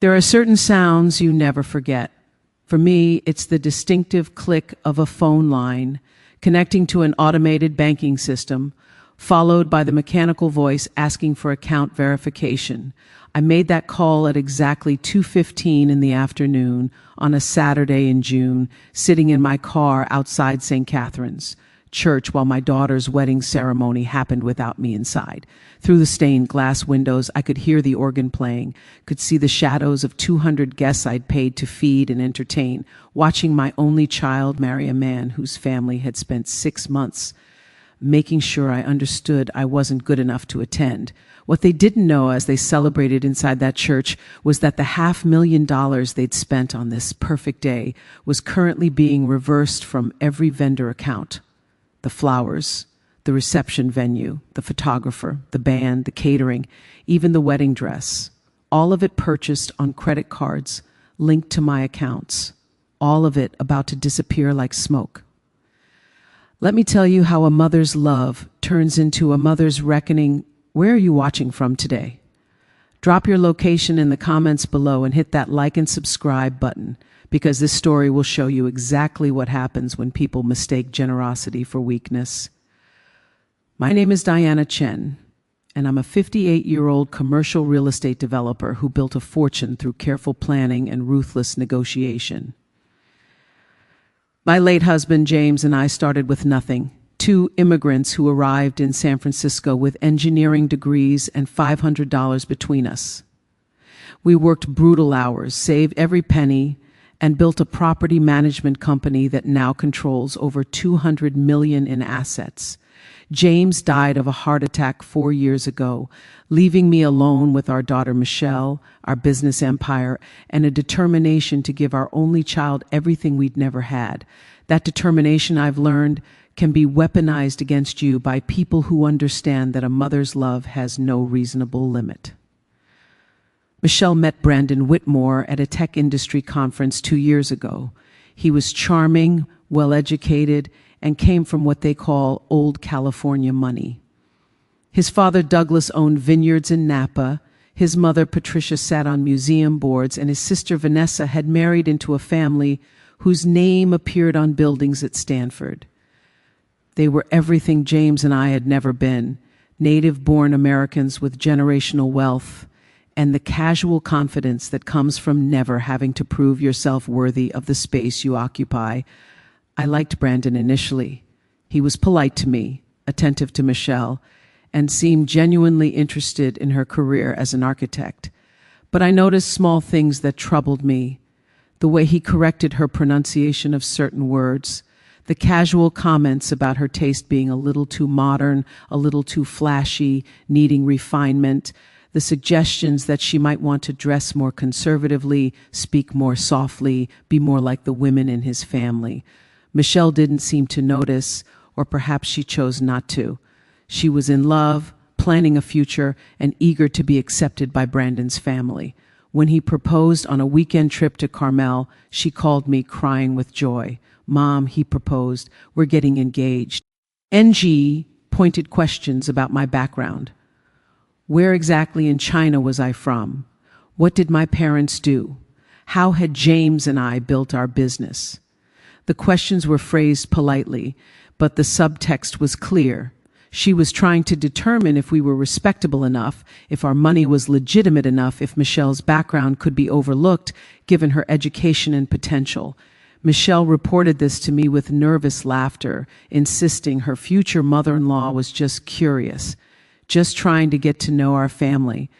There are certain sounds you never forget. For me, it's the distinctive click of a phone line connecting to an automated banking system, followed by the mechanical voice asking for account verification. I made that call at exactly 2:15 in the afternoon on a Saturday in June, sitting in my car outside St. Catherine's Church while my daughter's wedding ceremony happened without me inside. Through the stained glass windows, I could hear the organ playing, could see the shadows of 200 guests I'd paid to feed and entertain, watching my only child marry a man whose family had spent 6 months making sure I understood I wasn't good enough to attend. What they didn't know as they celebrated inside that church was that the $500,000 they'd spent on this perfect day was currently being reversed from every vendor account. The flowers, the reception venue, the photographer, the band, the catering, even the wedding dress. All of it purchased on credit cards linked to my accounts. All of it about to disappear like smoke. Let me tell you how a mother's love turns into a mother's reckoning. Where are you watching from today? Drop your location in the comments below and hit that like and subscribe button, because this story will show you exactly what happens when people mistake generosity for weakness. My name is Diana Chen, and I'm a 58-year-old commercial real estate developer who built a fortune through careful planning and ruthless negotiation. My late husband, James, and I started with nothing. 2 immigrants who arrived in San Francisco with engineering degrees and $500 between us. We worked brutal hours, saved every penny, and built a property management company that now controls over $200 million in assets. James died of a heart attack 4 years ago, leaving me alone with our daughter Michelle, our business empire, and a determination to give our only child everything we'd never had. That determination, I've learned, can be weaponized against you by people who understand that a mother's love has no reasonable limit. Michelle met Brandon Whitmore at a tech industry conference 2 years ago. He was charming, well-educated, and came from what they call old California money. His father, Douglas, owned vineyards in Napa. His mother, Patricia, sat on museum boards, and his sister, Vanessa, had married into a family whose name appeared on buildings at Stanford. They were everything James and I had never been, native-born Americans with generational wealth and the casual confidence that comes from never having to prove yourself worthy of the space you occupy. I liked Brandon initially. He was polite to me, attentive to Michelle, and seemed genuinely interested in her career as an architect. But I noticed small things that troubled me. The way he corrected her pronunciation of certain words, the casual comments about her taste being a little too modern, a little too flashy, needing refinement, the suggestions that she might want to dress more conservatively, speak more softly, be more like the women in his family. Michelle didn't seem to notice, or perhaps she chose not to. She was in love, planning a future, and eager to be accepted by Brandon's family. When he proposed on a weekend trip to Carmel, she called me crying with joy. "Mom," he proposed, "we're getting engaged." NG pointed questions about my background. Where exactly in China was I from? What did my parents do? How had James and I built our business? The questions were phrased politely, but the subtext was clear. She was trying to determine if we were respectable enough, if our money was legitimate enough, if Michelle's background could be overlooked given her education and potential. Michelle reported this to me with nervous laughter, insisting her future mother-in-law was just curious, just trying to get to know our family.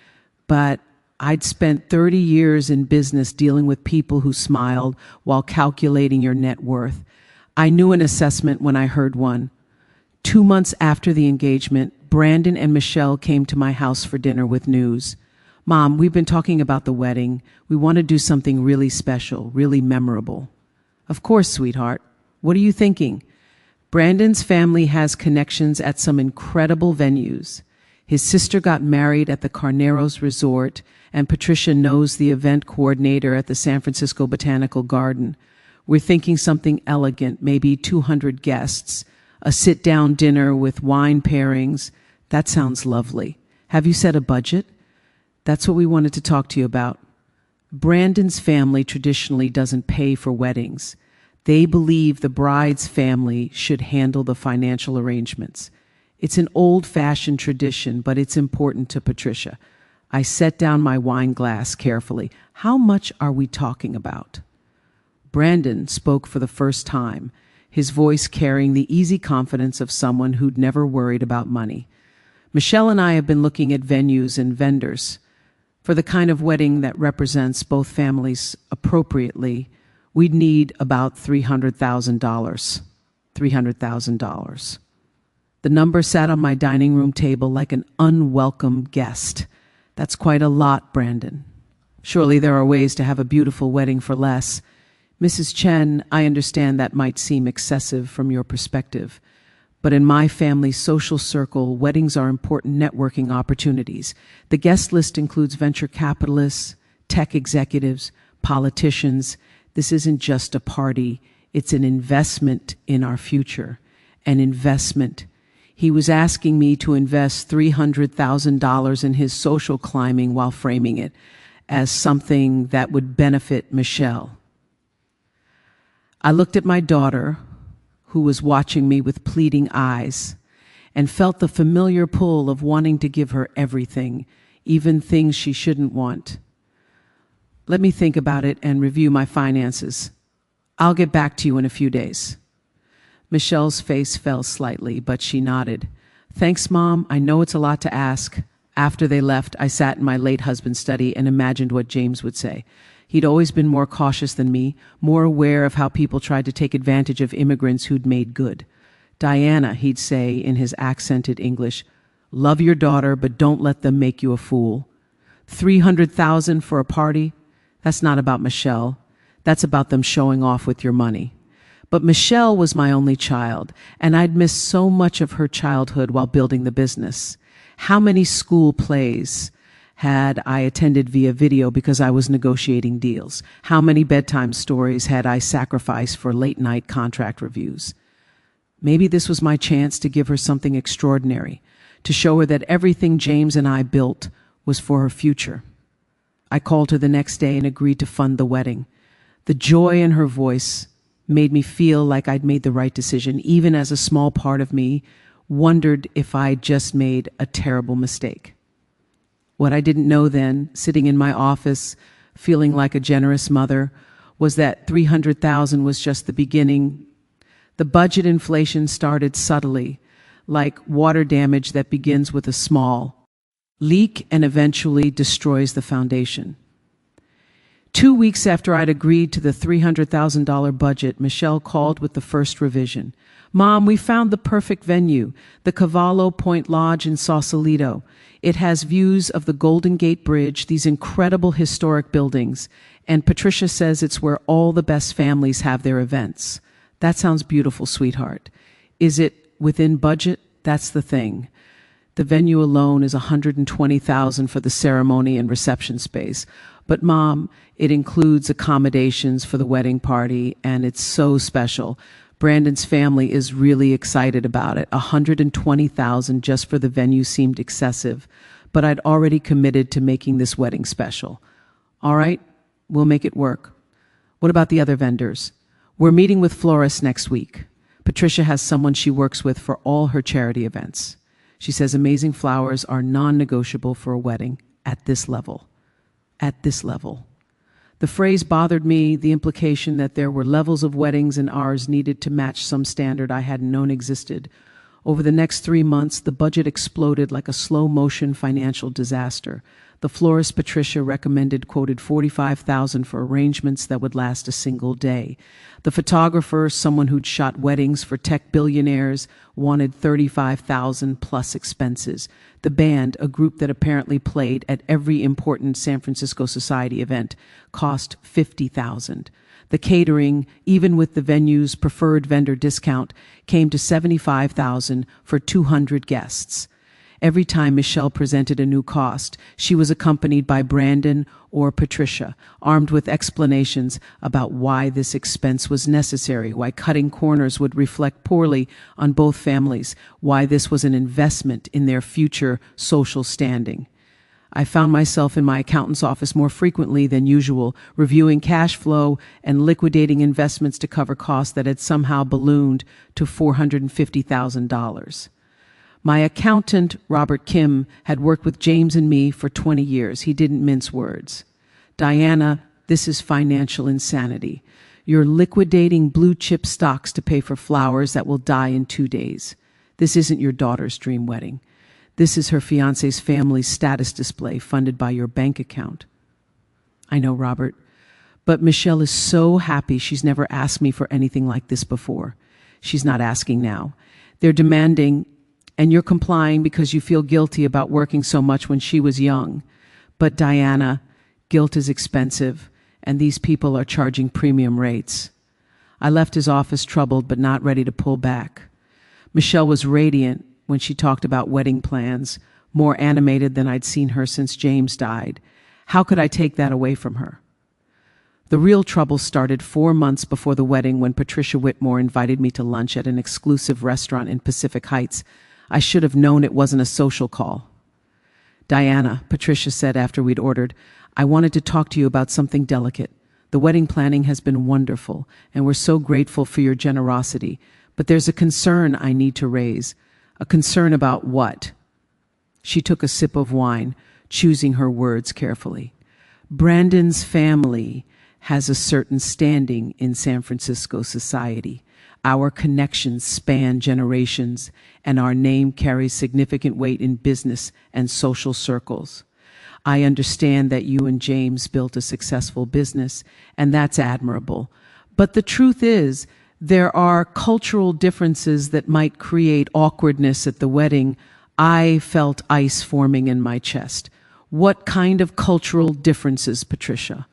But I'd spent 30 years in business dealing with people who smiled while calculating your net worth. I knew an assessment when I heard one. 2 months after the engagement, Brandon and Michelle came to my house for dinner with news. "Mom, we've been talking about the wedding. We want to do something really special, really memorable." "Of course, sweetheart. What are you thinking?" Brandon's family has connections at some incredible venues. His sister got married at the Carneros Resort, and Patricia knows the event coordinator at the San Francisco Botanical Garden. We're thinking something elegant, maybe 200 guests, a sit-down dinner with wine pairings. That sounds lovely. Have you set a budget? That's what we wanted to talk to you about. Brandon's family traditionally doesn't pay for weddings. They believe the bride's family should handle the financial arrangements. It's an old-fashioned tradition, but it's important to Patricia. I set down my wine glass carefully. How much are we talking about? Brandon spoke for the first time, his voice carrying the easy confidence of someone who'd never worried about money. Michelle and I have been looking at venues and vendors. For the kind of wedding that represents both families appropriately, we'd need about $300,000. $300,000. The number sat on my dining room table like an unwelcome guest. That's quite a lot, Brandon. Surely there are ways to have a beautiful wedding for less. Mrs. Chen, I understand that might seem excessive from your perspective, but in my family's social circle, weddings are important networking opportunities. The guest list includes venture capitalists, tech executives, politicians. This isn't just a party, it's an investment in our future. An investment. He was asking me to invest $300,000 in his social climbing while framing it as something that would benefit Michelle. I looked at my daughter, who was watching me with pleading eyes, and felt the familiar pull of wanting to give her everything, even things she shouldn't want. Let me think about it and review my finances. I'll get back to you in a few days. Michelle's face fell slightly, but she nodded. Thanks, Mom. I know it's a lot to ask. After they left, I sat in my late husband's study and imagined what James would say. He'd always been more cautious than me, more aware of how people tried to take advantage of immigrants who'd made good. Diana, he'd say in his accented English, love your daughter, but don't let them make you a fool. $300,000 for a party? That's not about Michelle. That's about them showing off with your money. But Michelle was my only child, and I'd missed so much of her childhood while building the business. How many school plays had I attended via video because I was negotiating deals? How many bedtime stories had I sacrificed for late-night contract reviews? Maybe this was my chance to give her something extraordinary, to show her that everything James and I built was for her future. I called her the next day and agreed to fund the wedding. The joy in her voice made me feel like I'd made the right decision, even as a small part of me wondered if I'd just made a terrible mistake. What I didn't know then, sitting in my office, feeling like a generous mother, was that $300,000 was just the beginning. The budget inflation started subtly, like water damage that begins with a small leak and eventually destroys the foundation. 2 weeks after I'd agreed to the $300,000 budget, Michelle called with the first revision. Mom, we found the perfect venue, the Cavallo Point Lodge in Sausalito. It has views of the Golden Gate Bridge, these incredible historic buildings, and Patricia says it's where all the best families have their events. That sounds beautiful, sweetheart. Is it within budget? That's the thing. The venue alone is $120,000 for the ceremony and reception space. But Mom, it includes accommodations for the wedding party, and it's so special. Brandon's family is really excited about it. $120,000 just for the venue seemed excessive, but I'd already committed to making this wedding special. All right, we'll make it work. What about the other vendors? We're meeting with florists next week. Patricia has someone she works with for all her charity events. She says amazing flowers are non-negotiable for a wedding at this level. At this level. The phrase bothered me, the implication that there were levels of weddings and ours needed to match some standard I hadn't known existed. Over the next 3 months, the budget exploded like a slow-motion financial disaster. The florist Patricia recommended quoted $45,000 for arrangements that would last a single day. The photographer, someone who'd shot weddings for tech billionaires, wanted $35,000 plus expenses. The band, a group that apparently played at every important San Francisco society event, cost $50,000. The catering, even with the venue's preferred vendor discount, came to $75,000 for 200 guests. Every time Michelle presented a new cost, she was accompanied by Brandon or Patricia, armed with explanations about why this expense was necessary, why cutting corners would reflect poorly on both families, why this was an investment in their future social standing. I found myself in my accountant's office more frequently than usual, reviewing cash flow and liquidating investments to cover costs that had somehow ballooned to $450,000. My accountant, Robert Kim, had worked with James and me for 20 years. He didn't mince words. Diana, this is financial insanity. You're liquidating blue chip stocks to pay for flowers that will die in 2 days. This isn't your daughter's dream wedding. This is her fiancé's family status display funded by your bank account. I know, Robert, but Michelle is so happy she's never asked me for anything like this before. She's not asking now. They're demanding, and you're complying because you feel guilty about working so much when she was young. But Diana, guilt is expensive, and these people are charging premium rates. I left his office troubled but not ready to pull back. Michelle was radiant when she talked about wedding plans, more animated than I'd seen her since James died. How could I take that away from her? The real trouble started 4 months before the wedding when Patricia Whitmore invited me to lunch at an exclusive restaurant in Pacific Heights. I should have known it wasn't a social call. Diana, Patricia said after we'd ordered, I wanted to talk to you about something delicate. The wedding planning has been wonderful, and we're so grateful for your generosity. But there's a concern I need to raise. A concern about what? She took a sip of wine, choosing her words carefully. Brandon's family has a certain standing in San Francisco society. Our connections span generations, and our name carries significant weight in business and social circles. I understand that you and James built a successful business, and that's admirable. But the truth is, there are cultural differences that might create awkwardness at the wedding. I felt ice forming in my chest. What kind of cultural differences, Patricia?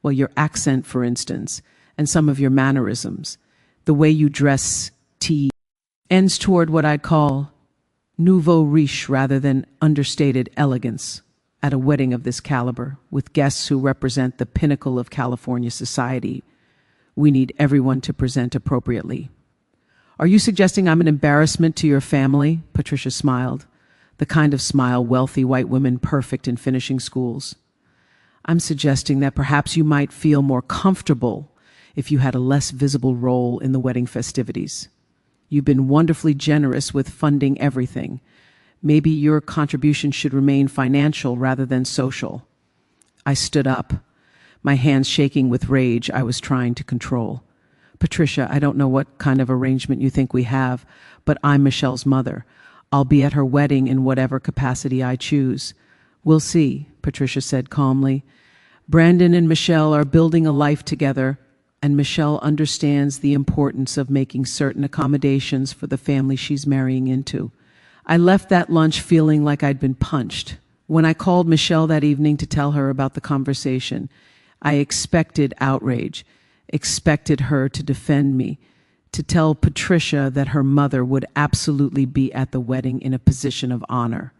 Well, your accent, for instance, and some of your mannerisms. The way you dress ends toward what I'd call nouveau riche rather than understated elegance at a wedding of this caliber, with guests who represent the pinnacle of California society. We need everyone to present appropriately. Are you suggesting I'm an embarrassment to your family? Patricia smiled, the kind of smile wealthy white women perfect in finishing schools. I'm suggesting that perhaps you might feel more comfortable if you had a less visible role in the wedding festivities. You've been wonderfully generous with funding everything. Maybe your contribution should remain financial rather than social. I stood up, my hands shaking with rage I was trying to control. Patricia, I don't know what kind of arrangement you think we have, but I'm Michelle's mother. I'll be at her wedding in whatever capacity I choose. We'll see, Patricia said calmly. Brandon and Michelle are building a life together, and Michelle understands the importance of making certain accommodations for the family she's marrying into. I left that lunch feeling like I'd been punched. When I called Michelle that evening to tell her about the conversation, I expected outrage, expected her to defend me, to tell Patricia that her mother would absolutely be at the wedding in a position of honor.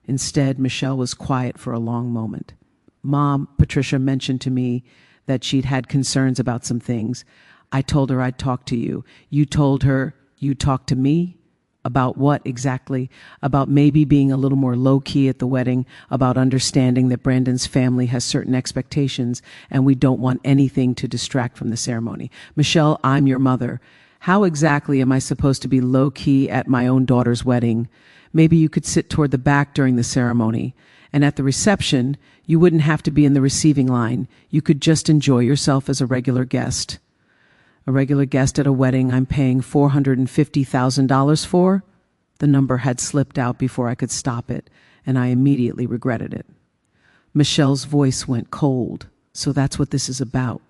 Instead, Michelle was quiet for a long moment. Mom, Patricia mentioned to me that she'd had concerns about some things. I told her I'd talk to you. You told her you'd talk to me? About what exactly? About maybe being a little more low-key at the wedding, about understanding that Brandon's family has certain expectations and we don't want anything to distract from the ceremony. Michelle, I'm your mother. How exactly am I supposed to be low-key at my own daughter's wedding? Maybe you could sit toward the back during the ceremony. And at the reception, you wouldn't have to be in the receiving line. You could just enjoy yourself as a regular guest. A regular guest at a wedding I'm paying $450,000 for? The number had slipped out before I could stop it, and I immediately regretted it. Michelle's voice went cold. So that's what this is about.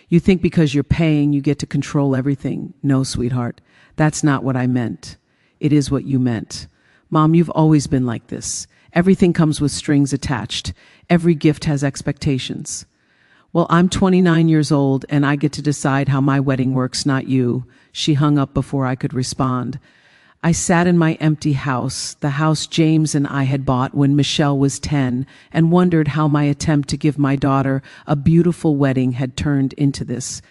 You think because you're paying, you get to control everything. No, sweetheart, that's not what I meant. It is what you meant. Mom, you've always been like this. Everything comes with strings attached. Every gift has expectations. Well, I'm 29 years old, and I get to decide how my wedding works, not you. She hung up before I could respond. I sat in my empty house, the house James and I had bought when Michelle was 10, and wondered how my attempt to give my daughter a beautiful wedding had turned into this.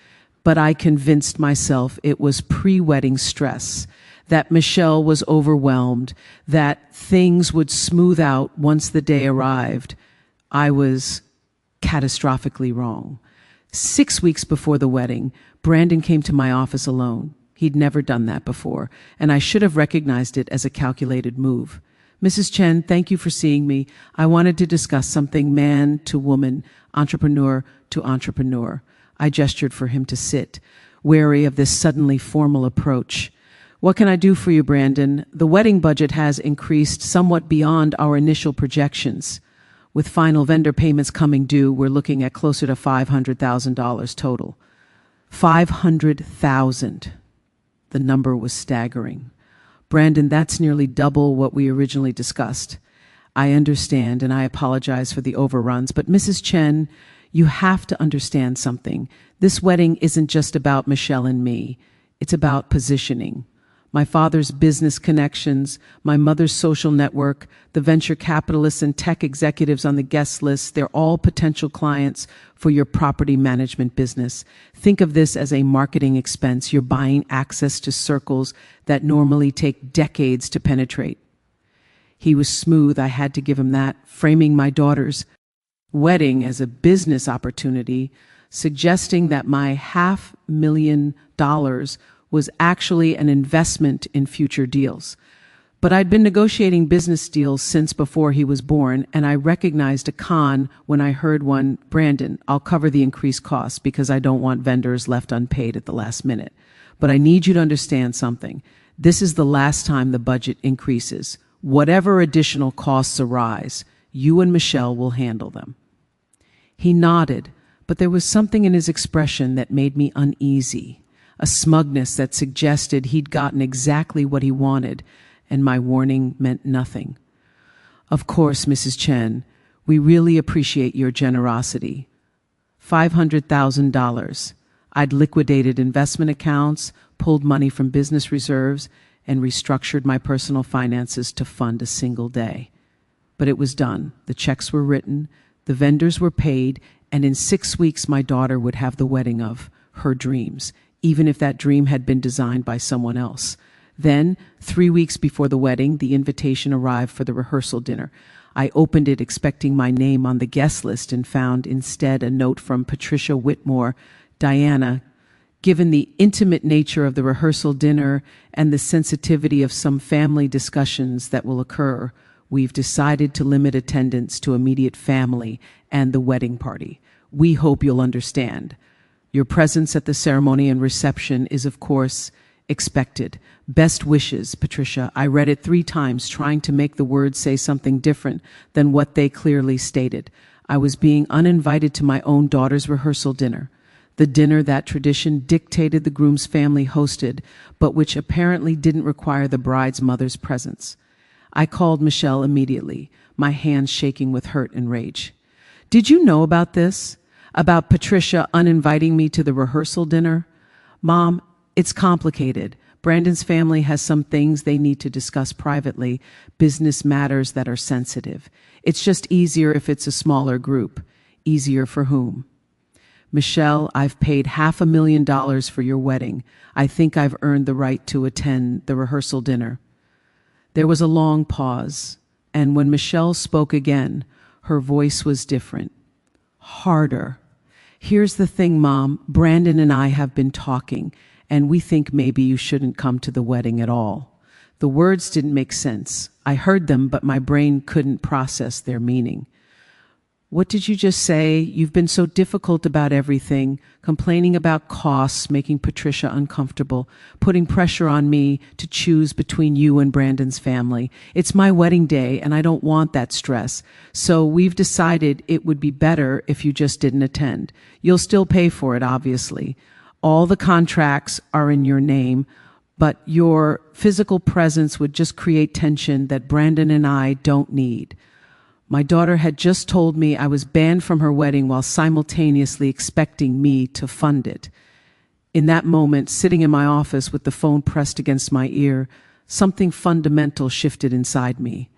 But I convinced myself it was pre-wedding stress, that Michelle was overwhelmed, that things would smooth out once the day arrived. I was catastrophically wrong. 6 weeks before the wedding, Brandon came to my office alone. He'd never done that before, and I should have recognized it as a calculated move. Mrs. Chen, thank you for seeing me. I wanted to discuss something man to woman, entrepreneur to entrepreneur. I gestured for him to sit, wary of this suddenly formal approach. What can I do for you, Brandon? The wedding budget has increased somewhat beyond our initial projections. With final vendor payments coming due, we're looking at closer to $500,000 total. $500,000. The number was staggering. Brandon, that's nearly double what we originally discussed. I understand, and I apologize for the overruns, but Mrs. Chen, you have to understand something. This wedding isn't just about Michelle and me. It's about positioning. My father's business connections, my mother's social network, the venture capitalists and tech executives on the guest list, they're all potential clients for your property management business. Think of this as a marketing expense. You're buying access to circles that normally take decades to penetrate. He was smooth. I had to give him that, framing my daughter's wedding as a business opportunity, suggesting that my $500,000 was actually an investment in future deals. But I'd been negotiating business deals since before he was born, and I recognized a con when I heard one. Brandon, I'll cover the increased costs because I don't want vendors left unpaid at the last minute. But I need you to understand something. This is the last time the budget increases. Whatever additional costs arise, you and Michelle will handle them. He nodded, but there was something in his expression that made me uneasy. A smugness that suggested he'd gotten exactly what he wanted, and my warning meant nothing. Of course, Mrs. Chen, we really appreciate your generosity. $500,000. I'd liquidated investment accounts, pulled money from business reserves, and restructured my personal finances to fund a single day. But it was done. The checks were written, the vendors were paid, and in 6 weeks my daughter would have the wedding of her dreams, even if that dream had been designed by someone else. Then, 3 weeks before the wedding, the invitation arrived for the rehearsal dinner. I opened it expecting my name on the guest list and found instead a note from Patricia Whitmore. Diana, given the intimate nature of the rehearsal dinner and the sensitivity of some family discussions that will occur, we've decided to limit attendance to immediate family and the wedding party. We hope you'll understand. Your presence at the ceremony and reception is, of course, expected. Best wishes, Patricia. I read it 3 times, trying to make the words say something different than what they clearly stated. I was being uninvited to my own daughter's rehearsal dinner, the dinner that tradition dictated the groom's family hosted, but which apparently didn't require the bride's mother's presence. I called Michelle immediately, my hands shaking with hurt and rage. Did you know about this? About Patricia uninviting me to the rehearsal dinner? Mom, it's complicated. Brandon's family has some things they need to discuss privately, business matters that are sensitive. It's just easier if it's a smaller group. Easier for whom? Michelle, I've paid $500,000 for your wedding. I think I've earned the right to attend the rehearsal dinner. There was a long pause, and when Michelle spoke again, her voice was different. Harder. Here's the thing, Mom. Brandon and I have been talking, and we think maybe you shouldn't come to the wedding at all. The words didn't make sense. I heard them, but my brain couldn't process their meaning. What did you just say? You've been so difficult about everything, complaining about costs, making Patricia uncomfortable, putting pressure on me to choose between you and Brandon's family. It's my wedding day, and I don't want that stress. So we've decided it would be better if you just didn't attend. You'll still pay for it, obviously. All the contracts are in your name, but your physical presence would just create tension that Brandon and I don't need. My daughter had just told me I was banned from her wedding while simultaneously expecting me to fund it. In that moment, sitting in my office with the phone pressed against my ear, something fundamental shifted inside me.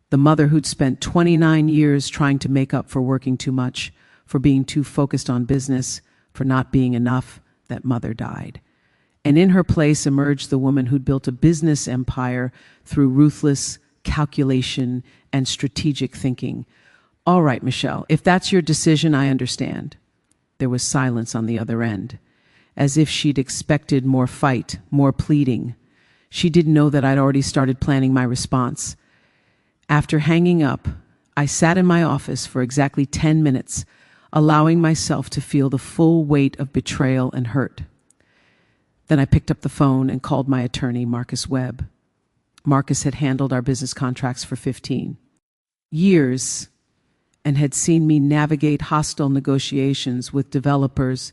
The mother who'd spent 29 years trying to make up for working too much, for being too focused on business, for not being enough, that mother died. And in her place emerged the woman who'd built a business empire through ruthless calculation and strategic thinking. All right, Michelle, if that's your decision, I understand. There was silence on the other end, as if she'd expected more fight, more pleading. She didn't know that I'd already started planning my response. After hanging up, I sat in my office for exactly 10 minutes, allowing myself to feel the full weight of betrayal and hurt. Then I picked up the phone and called my attorney, Marcus Webb. Marcus had handled our business contracts for 15 years and had seen me navigate hostile negotiations with developers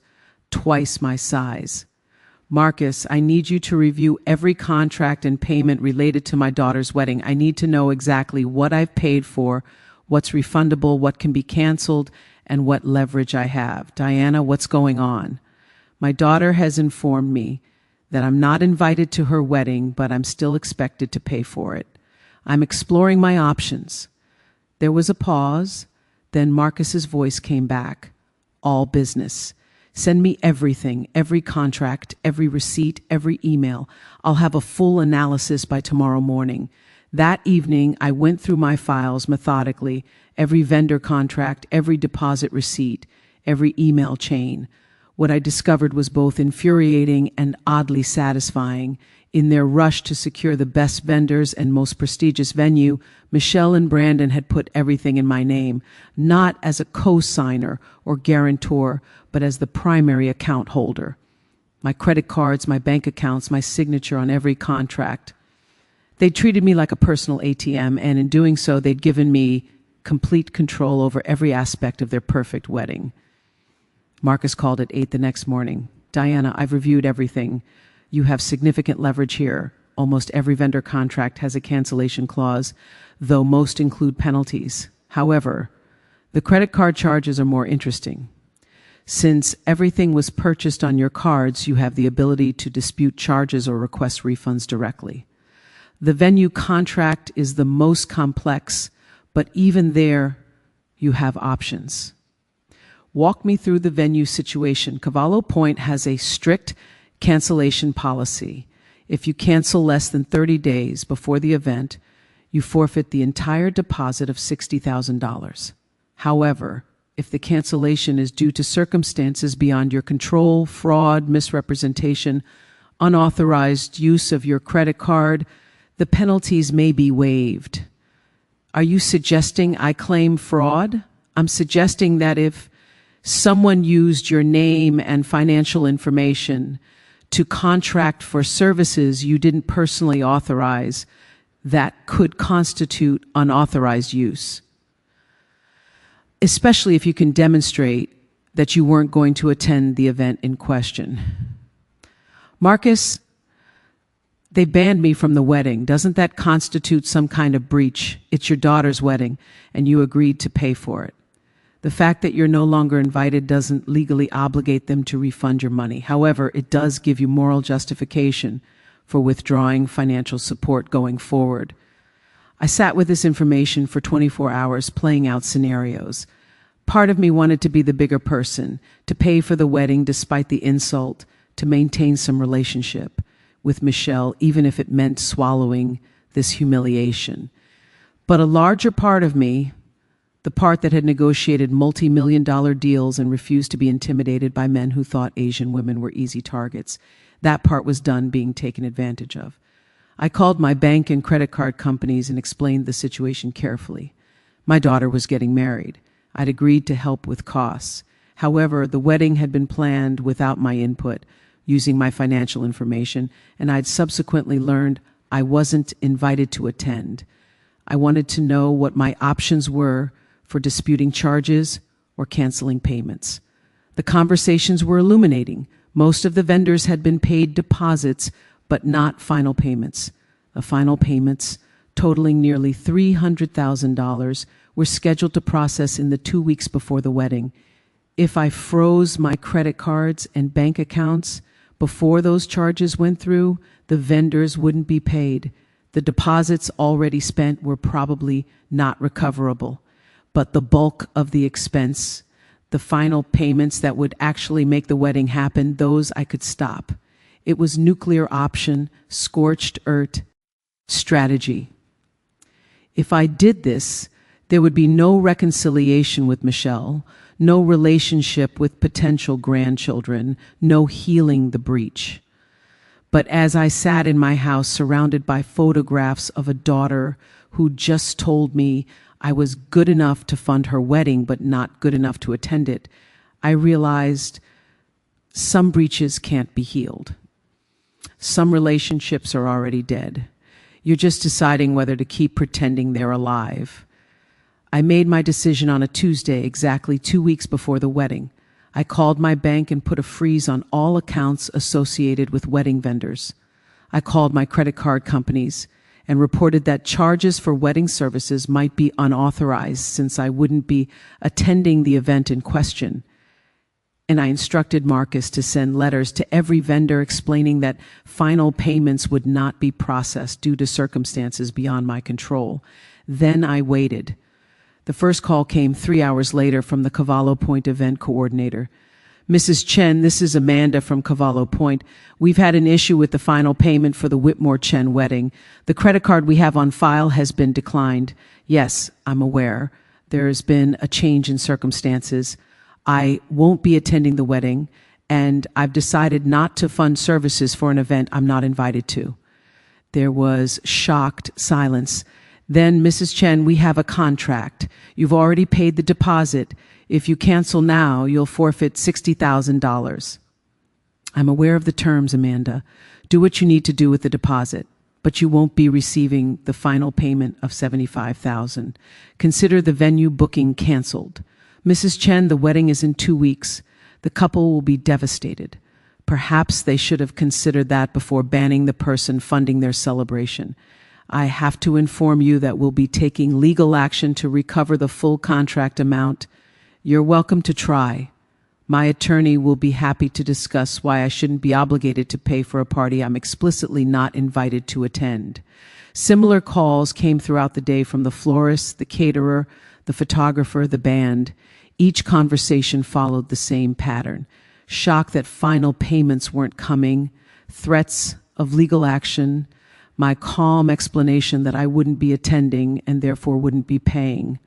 twice my size. Marcus, I need you to review every contract and payment related to my daughter's wedding. I need to know exactly what I've paid for, what's refundable, what can be canceled, and what leverage I have. Diana, what's going on? My daughter has informed me that I'm not invited to her wedding, but I'm still expected to pay for it. I'm exploring my options. There was a pause. Then Marcus's voice came back. All business. Send me everything, every contract, every receipt, every email. I'll have a full analysis by tomorrow morning. That evening, I went through my files methodically, every vendor contract, every deposit receipt, every email chain. What I discovered was both infuriating and oddly satisfying. In their rush to secure the best vendors and most prestigious venue, Michelle and Brandon had put everything in my name, not as a co-signer or guarantor, but as the primary account holder. My credit cards, my bank accounts, my signature on every contract. They treated me like a personal ATM, and in doing so, they'd given me complete control over every aspect of their perfect wedding. Marcus called at 8 the next morning. Diana, I've reviewed everything. You have significant leverage here. Almost every vendor contract has a cancellation clause, though most include penalties. However, the credit card charges are more interesting. Since everything was purchased on your cards, you have the ability to dispute charges or request refunds directly. The venue contract is the most complex, but even there, you have options. Walk me through the venue situation. Cavallo Point has a strict cancellation policy. If you cancel less than 30 days before the event, you forfeit the entire deposit of $60,000. However, if the cancellation is due to circumstances beyond your control, fraud, misrepresentation, unauthorized use of your credit card, the penalties may be waived. Are you suggesting I claim fraud? I'm suggesting that if someone used your name and financial information to contract for services you didn't personally authorize, that could constitute unauthorized use, especially if you can demonstrate that you weren't going to attend the event in question. Marcus, they banned me from the wedding. Doesn't that constitute some kind of breach? It's your daughter's wedding, and you agreed to pay for it. The fact that you're no longer invited doesn't legally obligate them to refund your money. However, it does give you moral justification for withdrawing financial support going forward. I sat with this information for 24 hours, playing out scenarios. Part of me wanted to be the bigger person, to pay for the wedding despite the insult, to maintain some relationship with Michelle, even if it meant swallowing this humiliation. But a larger part of me, the part that had negotiated multi-million-dollar deals and refused to be intimidated by men who thought Asian women were easy targets, that part was done being taken advantage of. I called my bank and credit card companies and explained the situation carefully. My daughter was getting married. I'd agreed to help with costs. However, the wedding had been planned without my input, using my financial information, and I'd subsequently learned I wasn't invited to attend. I wanted to know what my options were for disputing charges or canceling payments. The conversations were illuminating. Most of the vendors had been paid deposits, but not final payments. The final payments, totaling nearly $300,000, were scheduled to process in the 2 weeks before the wedding. If I froze my credit cards and bank accounts before those charges went through, the vendors wouldn't be paid. The deposits already spent were probably not recoverable. But the bulk of the expense, the final payments that would actually make the wedding happen, those I could stop. It was nuclear option, scorched earth, strategy. If I did this, there would be no reconciliation with Michelle, no relationship with potential grandchildren, no healing the breach. But as I sat in my house surrounded by photographs of a daughter who just told me I was good enough to fund her wedding but not good enough to attend it, I realized some breaches can't be healed. Some relationships are already dead. You're just deciding whether to keep pretending they're alive. I made my decision on a Tuesday, exactly 2 weeks before the wedding. I called my bank and put a freeze on all accounts associated with wedding vendors. I called my credit card companies and reported that charges for wedding services might be unauthorized since I wouldn't be attending the event in question. And I instructed Marcus to send letters to every vendor explaining that final payments would not be processed due to circumstances beyond my control. Then I waited. The first call came 3 hours later from the Cavallo Point event coordinator. Mrs. Chen, this is Amanda from Cavallo Point. We've had an issue with the final payment for the Whitmore Chen wedding. The credit card we have on file has been declined. Yes, I'm aware. There has been a change in circumstances. I won't be attending the wedding, and I've decided not to fund services for an event I'm not invited to. There was shocked silence. Then, Mrs. Chen, we have a contract. You've already paid the deposit. If you cancel now, you'll forfeit $60,000. I'm aware of the terms, Amanda. Do what you need to do with the deposit, but you won't be receiving the final payment of $75,000. Consider the venue booking canceled. Mrs. Chen, the wedding is in 2 weeks. The couple will be devastated. Perhaps they should have considered that before banning the person funding their celebration. I have to inform you that we'll be taking legal action to recover the full contract amount. You're welcome to try. My attorney will be happy to discuss why I shouldn't be obligated to pay for a party I'm explicitly not invited to attend. Similar calls came throughout the day from the florist, the caterer, the photographer, the band. Each conversation followed the same pattern. Shock that final payments weren't coming, threats of legal action, my calm explanation that I wouldn't be attending and therefore wouldn't be paying.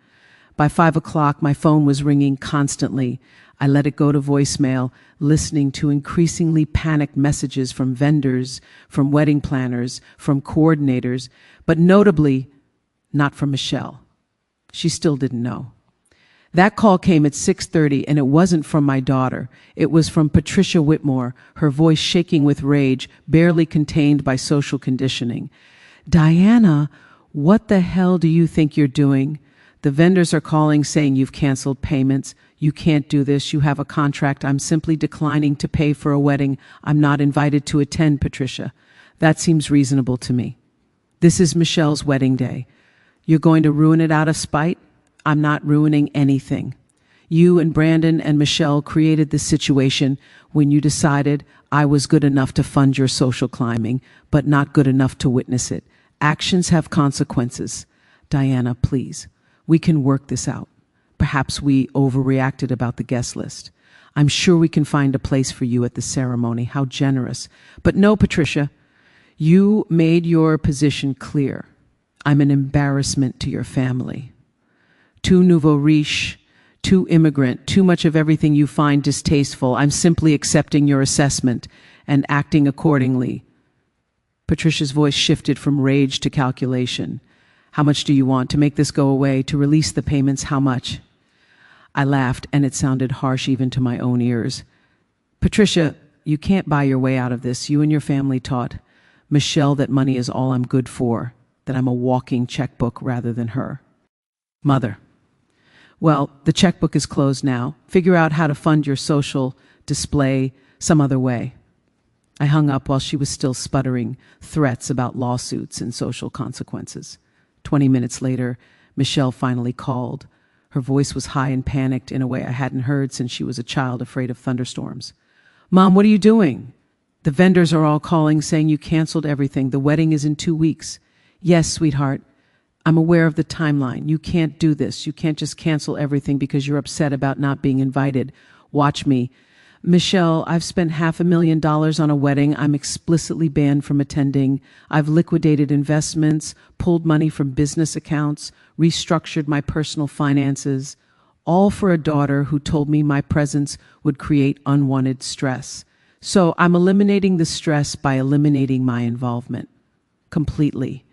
By 5 o'clock, my phone was ringing constantly. I let it go to voicemail, listening to increasingly panicked messages from vendors, from wedding planners, from coordinators, but notably not from Michelle. She still didn't know. That call came at 6:30, and it wasn't from my daughter. It was from Patricia Whitmore, her voice shaking with rage, barely contained by social conditioning. Diana, what the hell do you think you're doing? The vendors are calling saying you've canceled payments. You can't do this. You have a contract. I'm simply declining to pay for a wedding I'm not invited to attend, Patricia. That seems reasonable to me. This is Michelle's wedding day. You're going to ruin it out of spite? I'm not ruining anything. You and Brandon and Michelle created this situation when you decided I was good enough to fund your social climbing, but not good enough to witness it. Actions have consequences. Diana, please. We can work this out. Perhaps we overreacted about the guest list. I'm sure we can find a place for you at the ceremony. How generous. But no, Patricia, you made your position clear. I'm an embarrassment to your family. Too nouveau riche, too immigrant, too much of everything you find distasteful. I'm simply accepting your assessment and acting accordingly. Patricia's voice shifted from rage to calculation. How much do you want to make this go away, to release the payments? How much? I laughed, and it sounded harsh even to my own ears. Patricia, you can't buy your way out of this. You and your family taught Michelle that money is all I'm good for, that I'm a walking checkbook rather than her. Mother. Well, the checkbook is closed now. Figure out how to fund your social display some other way. I hung up while she was still sputtering threats about lawsuits and social consequences. 20 minutes later, Michelle finally called. Her voice was high and panicked in a way I hadn't heard since she was a child afraid of thunderstorms. Mom, what are you doing? The vendors are all calling saying you canceled everything. The wedding is in 2 weeks. Yes, sweetheart. I'm aware of the timeline. You can't do this. You can't just cancel everything because you're upset about not being invited. Watch me. Michelle, I've spent $500,000 on a wedding I'm explicitly banned from attending. I've liquidated investments, pulled money from business accounts, restructured my personal finances, all for a daughter who told me my presence would create unwanted stress. So I'm eliminating the stress by eliminating my involvement completely.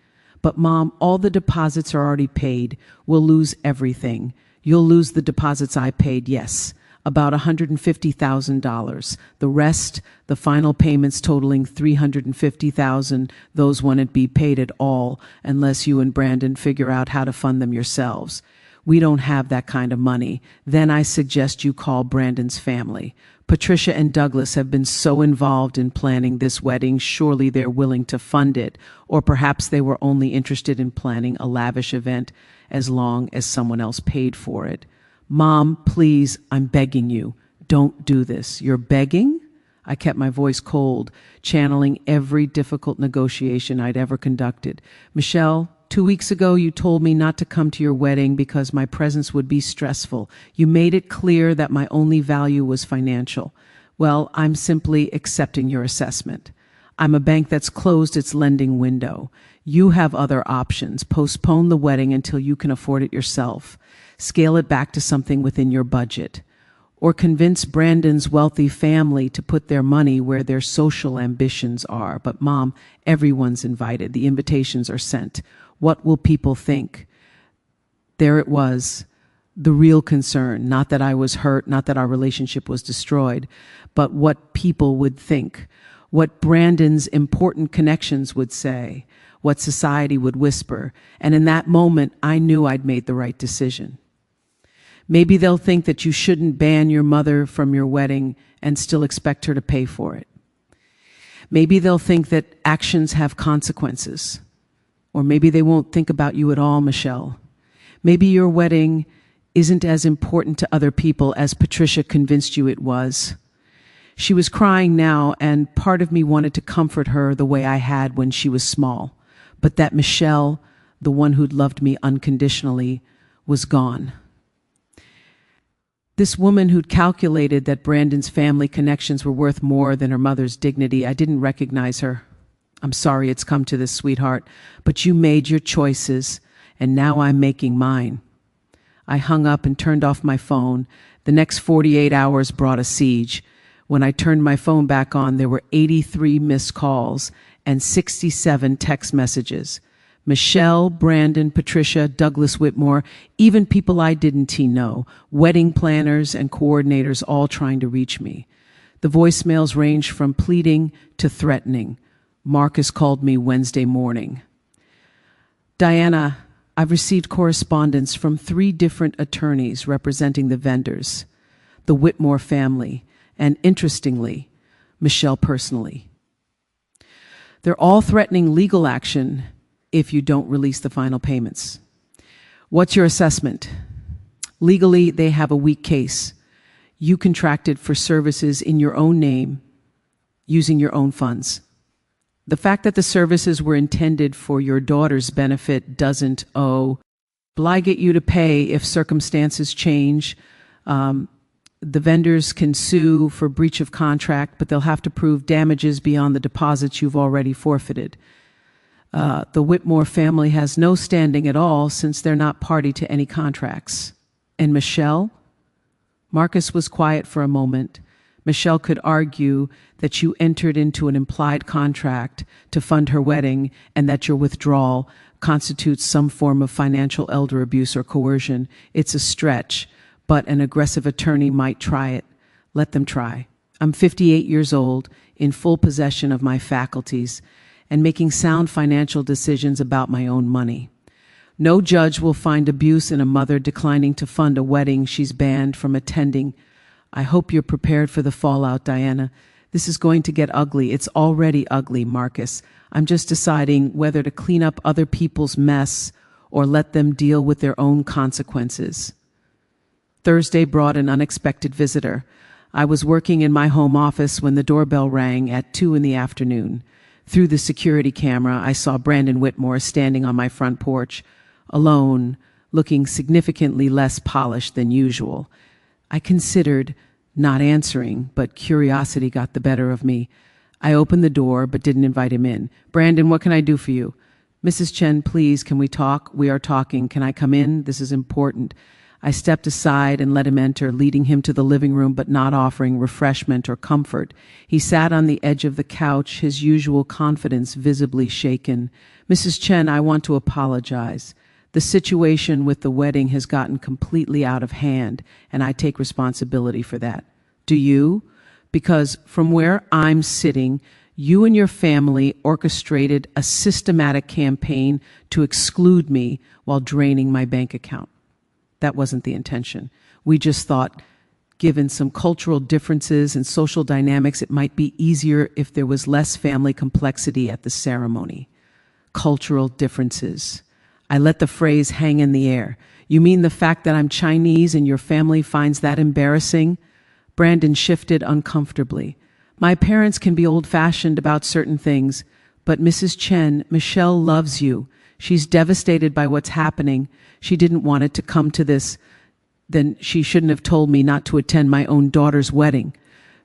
But Mom, all the deposits are already paid. We'll lose everything. You'll lose the deposits I paid, yes. About $150,000. The rest, the final payments totaling $350,000, those won't be paid at all unless you and Brandon figure out how to fund them yourselves. We don't have that kind of money. Then I suggest you call Brandon's family. Patricia and Douglas have been so involved in planning this wedding, surely they're willing to fund it. Or perhaps they were only interested in planning a lavish event as long as someone else paid for it. Mom, please, I'm begging you, don't do this. You're begging? I kept my voice cold, channeling every difficult negotiation I'd ever conducted. Michelle, 2 weeks ago you told me not to come to your wedding because my presence would be stressful. You made it clear that my only value was financial. Well, I'm simply accepting your assessment. I'm a bank that's closed its lending window. You have other options. Postpone the wedding until you can afford it yourself. Scale it back to something within your budget. Or convince Brandon's wealthy family to put their money where their social ambitions are. But Mom, everyone's invited. The invitations are sent. What will people think? There it was, the real concern. Not that I was hurt, not that our relationship was destroyed, but what people would think. What Brandon's important connections would say. What society would whisper. And in that moment, I knew I'd made the right decision. Maybe they'll think that you shouldn't ban your mother from your wedding and still expect her to pay for it. Maybe they'll think that actions have consequences. Or maybe they won't think about you at all, Michelle. Maybe your wedding isn't as important to other people as Patricia convinced you it was. She was crying now, and part of me wanted to comfort her the way I had when she was small. But that Michelle, the one who'd loved me unconditionally, was gone. This woman who'd calculated that Brandon's family connections were worth more than her mother's dignity, I didn't recognize her. I'm sorry it's come to this, sweetheart, but you made your choices, and now I'm making mine. I hung up and turned off my phone. The next 48 hours brought a siege. When I turned my phone back on, there were 83 missed calls and 67 text messages. Michelle, Brandon, Patricia, Douglas Whitmore, even people I didn't know, wedding planners and coordinators all trying to reach me. The voicemails ranged from pleading to threatening. Marcus called me Wednesday morning. Diana, I've received correspondence from 3 different attorneys representing the vendors, the Whitmore family, and interestingly, Michelle personally. They're all threatening legal action if you don't release the final payments. What's your assessment? Legally, they have a weak case. You contracted for services in your own name, using your own funds. The fact that the services were intended for your daughter's benefit doesn't oblige you to pay if circumstances change. The vendors can sue for breach of contract, but they'll have to prove damages beyond the deposits you've already forfeited. The Whitmore family has no standing at all since they're not party to any contracts. And Michelle? Marcus was quiet for a moment. Michelle could argue that you entered into an implied contract to fund her wedding and that your withdrawal constitutes some form of financial elder abuse or coercion. It's a stretch, but an aggressive attorney might try it. Let them try. I'm 58 years old, in full possession of my faculties, and making sound financial decisions about my own money. No judge will find abuse in a mother declining to fund a wedding she's banned from attending. I hope you're prepared for the fallout, Diana. This is going to get ugly. It's already ugly, Marcus. I'm just deciding whether to clean up other people's mess or let them deal with their own consequences. Thursday brought an unexpected visitor. I was working in my home office when the doorbell rang at 2 p.m. Through the security camera, I saw Brandon Whitmore standing on my front porch, alone, looking significantly less polished than usual. I considered not answering, but curiosity got the better of me. I opened the door, but didn't invite him in. "Brandon, what can I do for you?" "Mrs. Chen, please, can we talk? We are talking. Can I come in? This is important." I stepped aside and let him enter, leading him to the living room, but not offering refreshment or comfort. He sat on the edge of the couch, his usual confidence visibly shaken. "Mrs. Chen, I want to apologize. The situation with the wedding has gotten completely out of hand, and I take responsibility for that." "Do you?" "Because from where I'm sitting, you and your family orchestrated a systematic campaign to exclude me while draining my bank account. That wasn't the intention. We just thought, given some cultural differences and social dynamics, it might be easier if there was less family complexity at the ceremony." Cultural differences. I let the phrase hang in the air. "You mean the fact that I'm Chinese and your family finds that embarrassing?" Brandon shifted uncomfortably. "My parents can be old-fashioned about certain things, but Mrs. Chen, Michelle loves you. She's devastated by what's happening. She didn't want it to come to this. Then she shouldn't have told me not to attend my own daughter's wedding.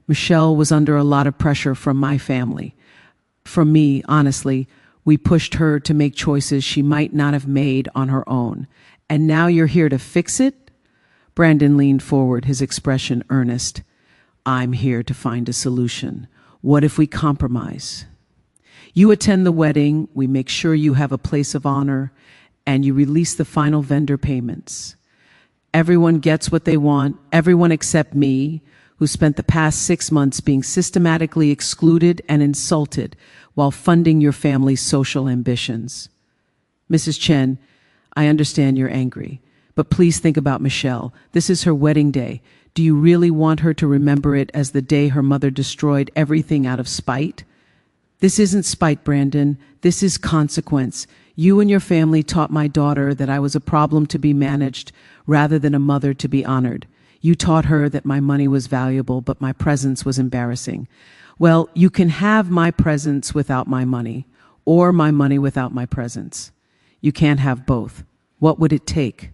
Michelle was under a lot of pressure from my family. From me, honestly. We pushed her to make choices she might not have made on her own. And now you're here to fix it?" Brandon leaned forward, his expression earnest. "I'm here to find a solution. What if we compromise? You attend the wedding, we make sure you have a place of honor, and you release the final vendor payments. Everyone gets what they want, everyone except me, who spent the past 6 months being systematically excluded and insulted while funding your family's social ambitions." "Mrs. Chen, I understand you're angry, but please think about Michelle. This is her wedding day. Do you really want her to remember it as the day her mother destroyed everything out of spite?" "This isn't spite, Brandon. This is consequence. You and your family taught my daughter that I was a problem to be managed rather than a mother to be honored. You taught her that my money was valuable, but my presence was embarrassing. Well, you can have my presence without my money, or my money without my presence. You can't have both. What would it take?"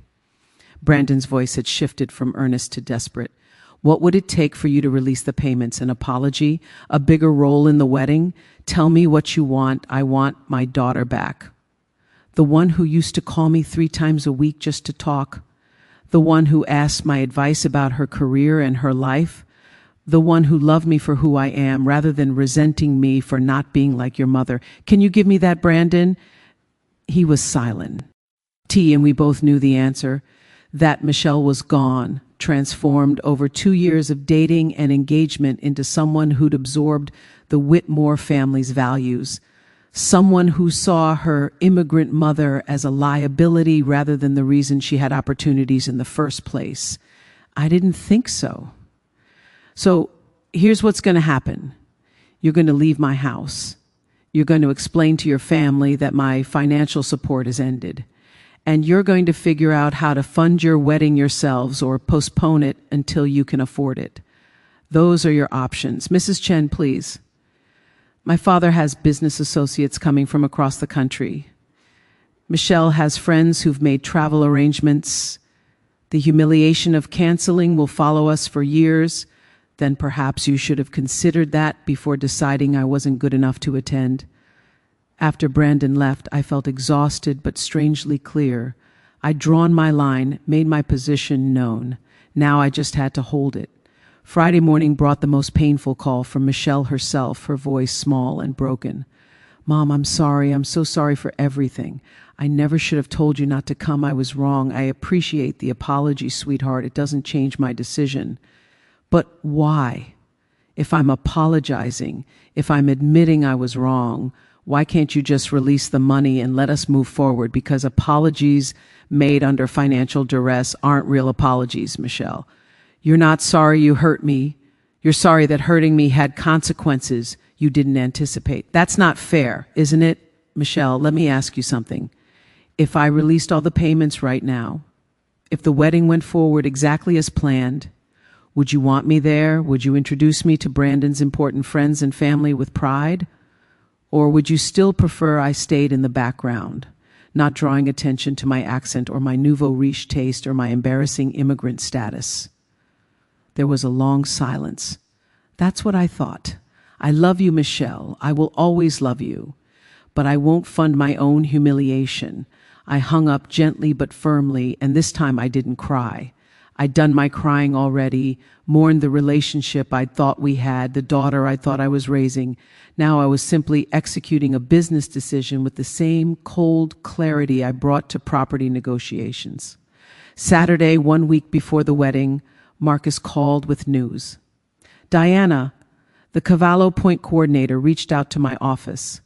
Brandon's voice had shifted from earnest to desperate. "What would it take for you to release the payments? An apology? A bigger role in the wedding? Tell me what you want. I want my daughter back. The one who used to call me 3 times a week just to talk. The one who asked my advice about her career and her life. The one who loved me for who I am rather than resenting me for not being like your mother. Can you give me that, Brandon?" He was silent. And we both knew the answer. That Michelle was gone, transformed over 2 years of dating and engagement into someone who'd absorbed the Whitmore family's values. Someone who saw her immigrant mother as a liability rather than the reason she had opportunities in the first place. I didn't think so. So here's what's going to happen. You're going to leave my house. You're going to explain to your family that my financial support has ended. And you're going to figure out how to fund your wedding yourselves or postpone it until you can afford it. Those are your options. Mrs. Chen, please. My father has business associates coming from across the country. Michelle has friends who've made travel arrangements. The humiliation of canceling will follow us for years. Then perhaps you should have considered that before deciding I wasn't good enough to attend. After Brandon left, I felt exhausted but strangely clear. I'd drawn my line, made my position known. Now I just had to hold it. Friday morning brought the most painful call from Michelle herself, her voice small and broken. "Mom, I'm sorry. I'm so sorry for everything. I never should have told you not to come. I was wrong. I appreciate the apology, sweetheart. It doesn't change my decision." "But why? If I'm apologizing, if I'm admitting I was wrong, why can't you just release the money and let us move forward? Because apologies made under financial duress aren't real apologies, Michelle. You're not sorry you hurt me. You're sorry that hurting me had consequences you didn't anticipate. That's not fair, isn't it? Michelle, let me ask you something. If I released all the payments right now, if the wedding went forward exactly as planned, would you want me there? Would you introduce me to Brandon's important friends and family with pride? Or would you still prefer I stayed in the background, not drawing attention to my accent or my nouveau riche taste or my embarrassing immigrant status? There was a long silence. That's what I thought. I love you, Michelle. I will always love you. But I won't fund my own humiliation. I hung up gently but firmly, and this time I didn't cry. I'd done my crying already, mourned the relationship I'd thought we had, the daughter I thought I was raising. Now I was simply executing a business decision with the same cold clarity I brought to property negotiations. Saturday, 1 week before the wedding, Marcus called with news. Diana, the Cavallo Point coordinator, reached out to my office.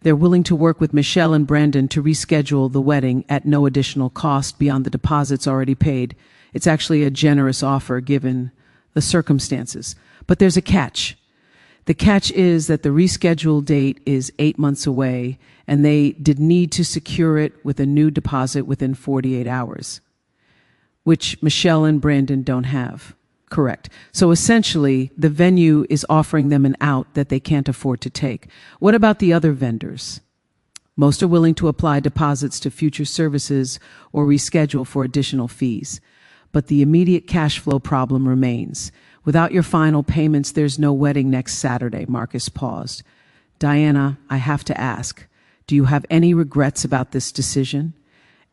They're willing to work with Michelle and Brandon to reschedule the wedding at no additional cost beyond the deposits already paid. It's actually a generous offer given the circumstances. But there's a catch. The catch is that the rescheduled date is 8 months away, and they did need to secure it with a new deposit within 48 hours, which Michelle and Brandon don't have. Correct. So essentially, the venue is offering them an out that they can't afford to take. What about the other vendors? Most are willing to apply deposits to future services or reschedule for additional fees. But the immediate cash flow problem remains. Without your final payments, there's no wedding next Saturday. Marcus paused. Diana, I have to ask, do you have any regrets about this decision?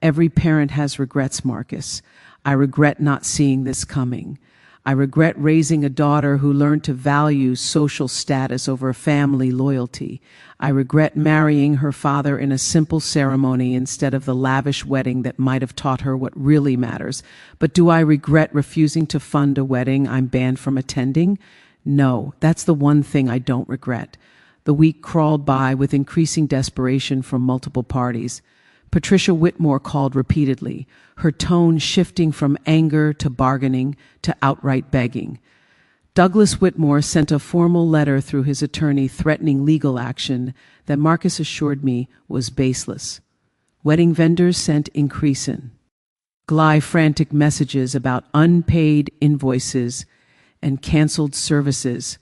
Every parent has regrets, Marcus. I regret not seeing this coming. I regret raising a daughter who learned to value social status over family loyalty. I regret marrying her father in a simple ceremony instead of the lavish wedding that might have taught her what really matters. But do I regret refusing to fund a wedding I'm banned from attending? No, that's the one thing I don't regret. The week crawled by with increasing desperation from multiple parties. Patricia Whitmore called repeatedly, her tone shifting from anger to bargaining to outright begging. Douglas Whitmore sent a formal letter through his attorney threatening legal action that Marcus assured me was baseless. Wedding vendors sent increasin', frantic messages about unpaid invoices and canceled services.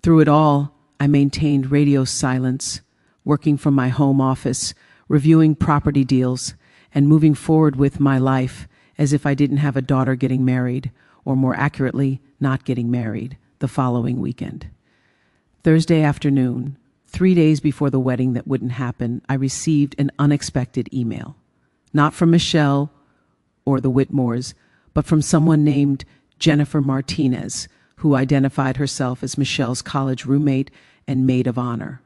Through it all, I maintained radio silence, working from my home office, reviewing property deals, and moving forward with my life as if I didn't have a daughter getting married, or more accurately, not getting married, the following weekend. Thursday afternoon, 3 days before the wedding that wouldn't happen, I received an unexpected email. Not from Michelle or the Whitmores, but from someone named Jennifer Martinez, who identified herself as Michelle's college roommate and maid of honor.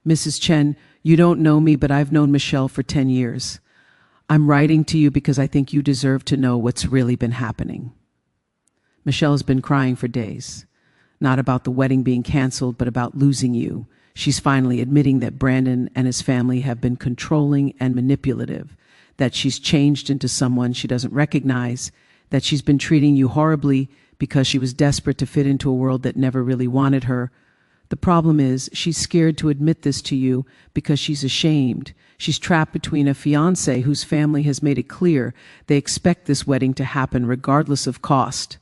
Mrs. Chen, you don't know me, but I've known Michelle for 10 years. I'm writing to you because I think you deserve to know what's really been happening. Michelle has been crying for days, not about the wedding being canceled, but about losing you. She's finally admitting that Brandon and his family have been controlling and manipulative, that she's changed into someone she doesn't recognize, that she's been treating you horribly because she was desperate to fit into a world that never really wanted her. The problem is she's scared to admit this to you because she's ashamed. She's trapped between a fiancé whose family has made it clear they expect this wedding to happen regardless of cost,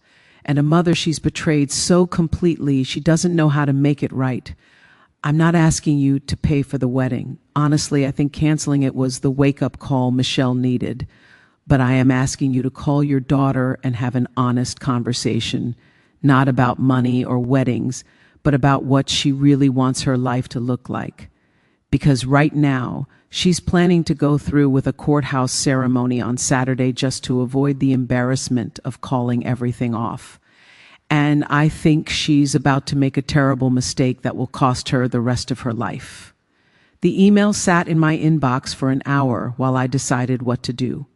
and a mother she's betrayed so completely she doesn't know how to make it right. I'm not asking you to pay for the wedding. Honestly, I think canceling it was the wake-up call Michelle needed. But I am asking you to call your daughter and have an honest conversation, not about money or weddings, but about what she really wants her life to look like. Because right now, she's planning to go through with a courthouse ceremony on Saturday just to avoid the embarrassment of calling everything off. And I think she's about to make a terrible mistake that will cost her the rest of her life. The email sat in my inbox for an hour while I decided what to do.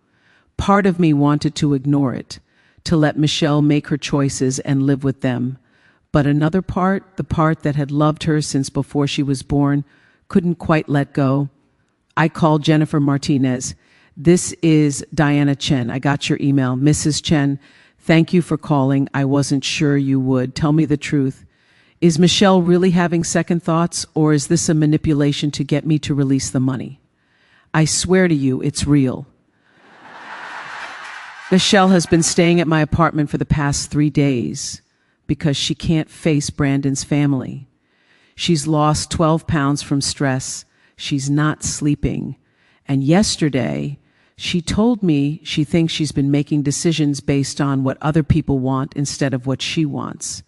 Part of me wanted to ignore it, to let Michelle make her choices and live with them. But another part, the part that had loved her since before she was born, couldn't quite let go. I called Jennifer Martinez. This is Diana Chen. I got your email. Mrs. Chen, thank you for calling. I wasn't sure you would. Tell me the truth. Is Michelle really having second thoughts, or is this a manipulation to get me to release the money? I swear to you, it's real. Michelle has been staying at my apartment for the past 3 days because she can't face Brandon's family. She's lost 12 pounds from stress. She's not sleeping. And yesterday, She told me she thinks she's been making decisions based on what other people want instead of what she wants.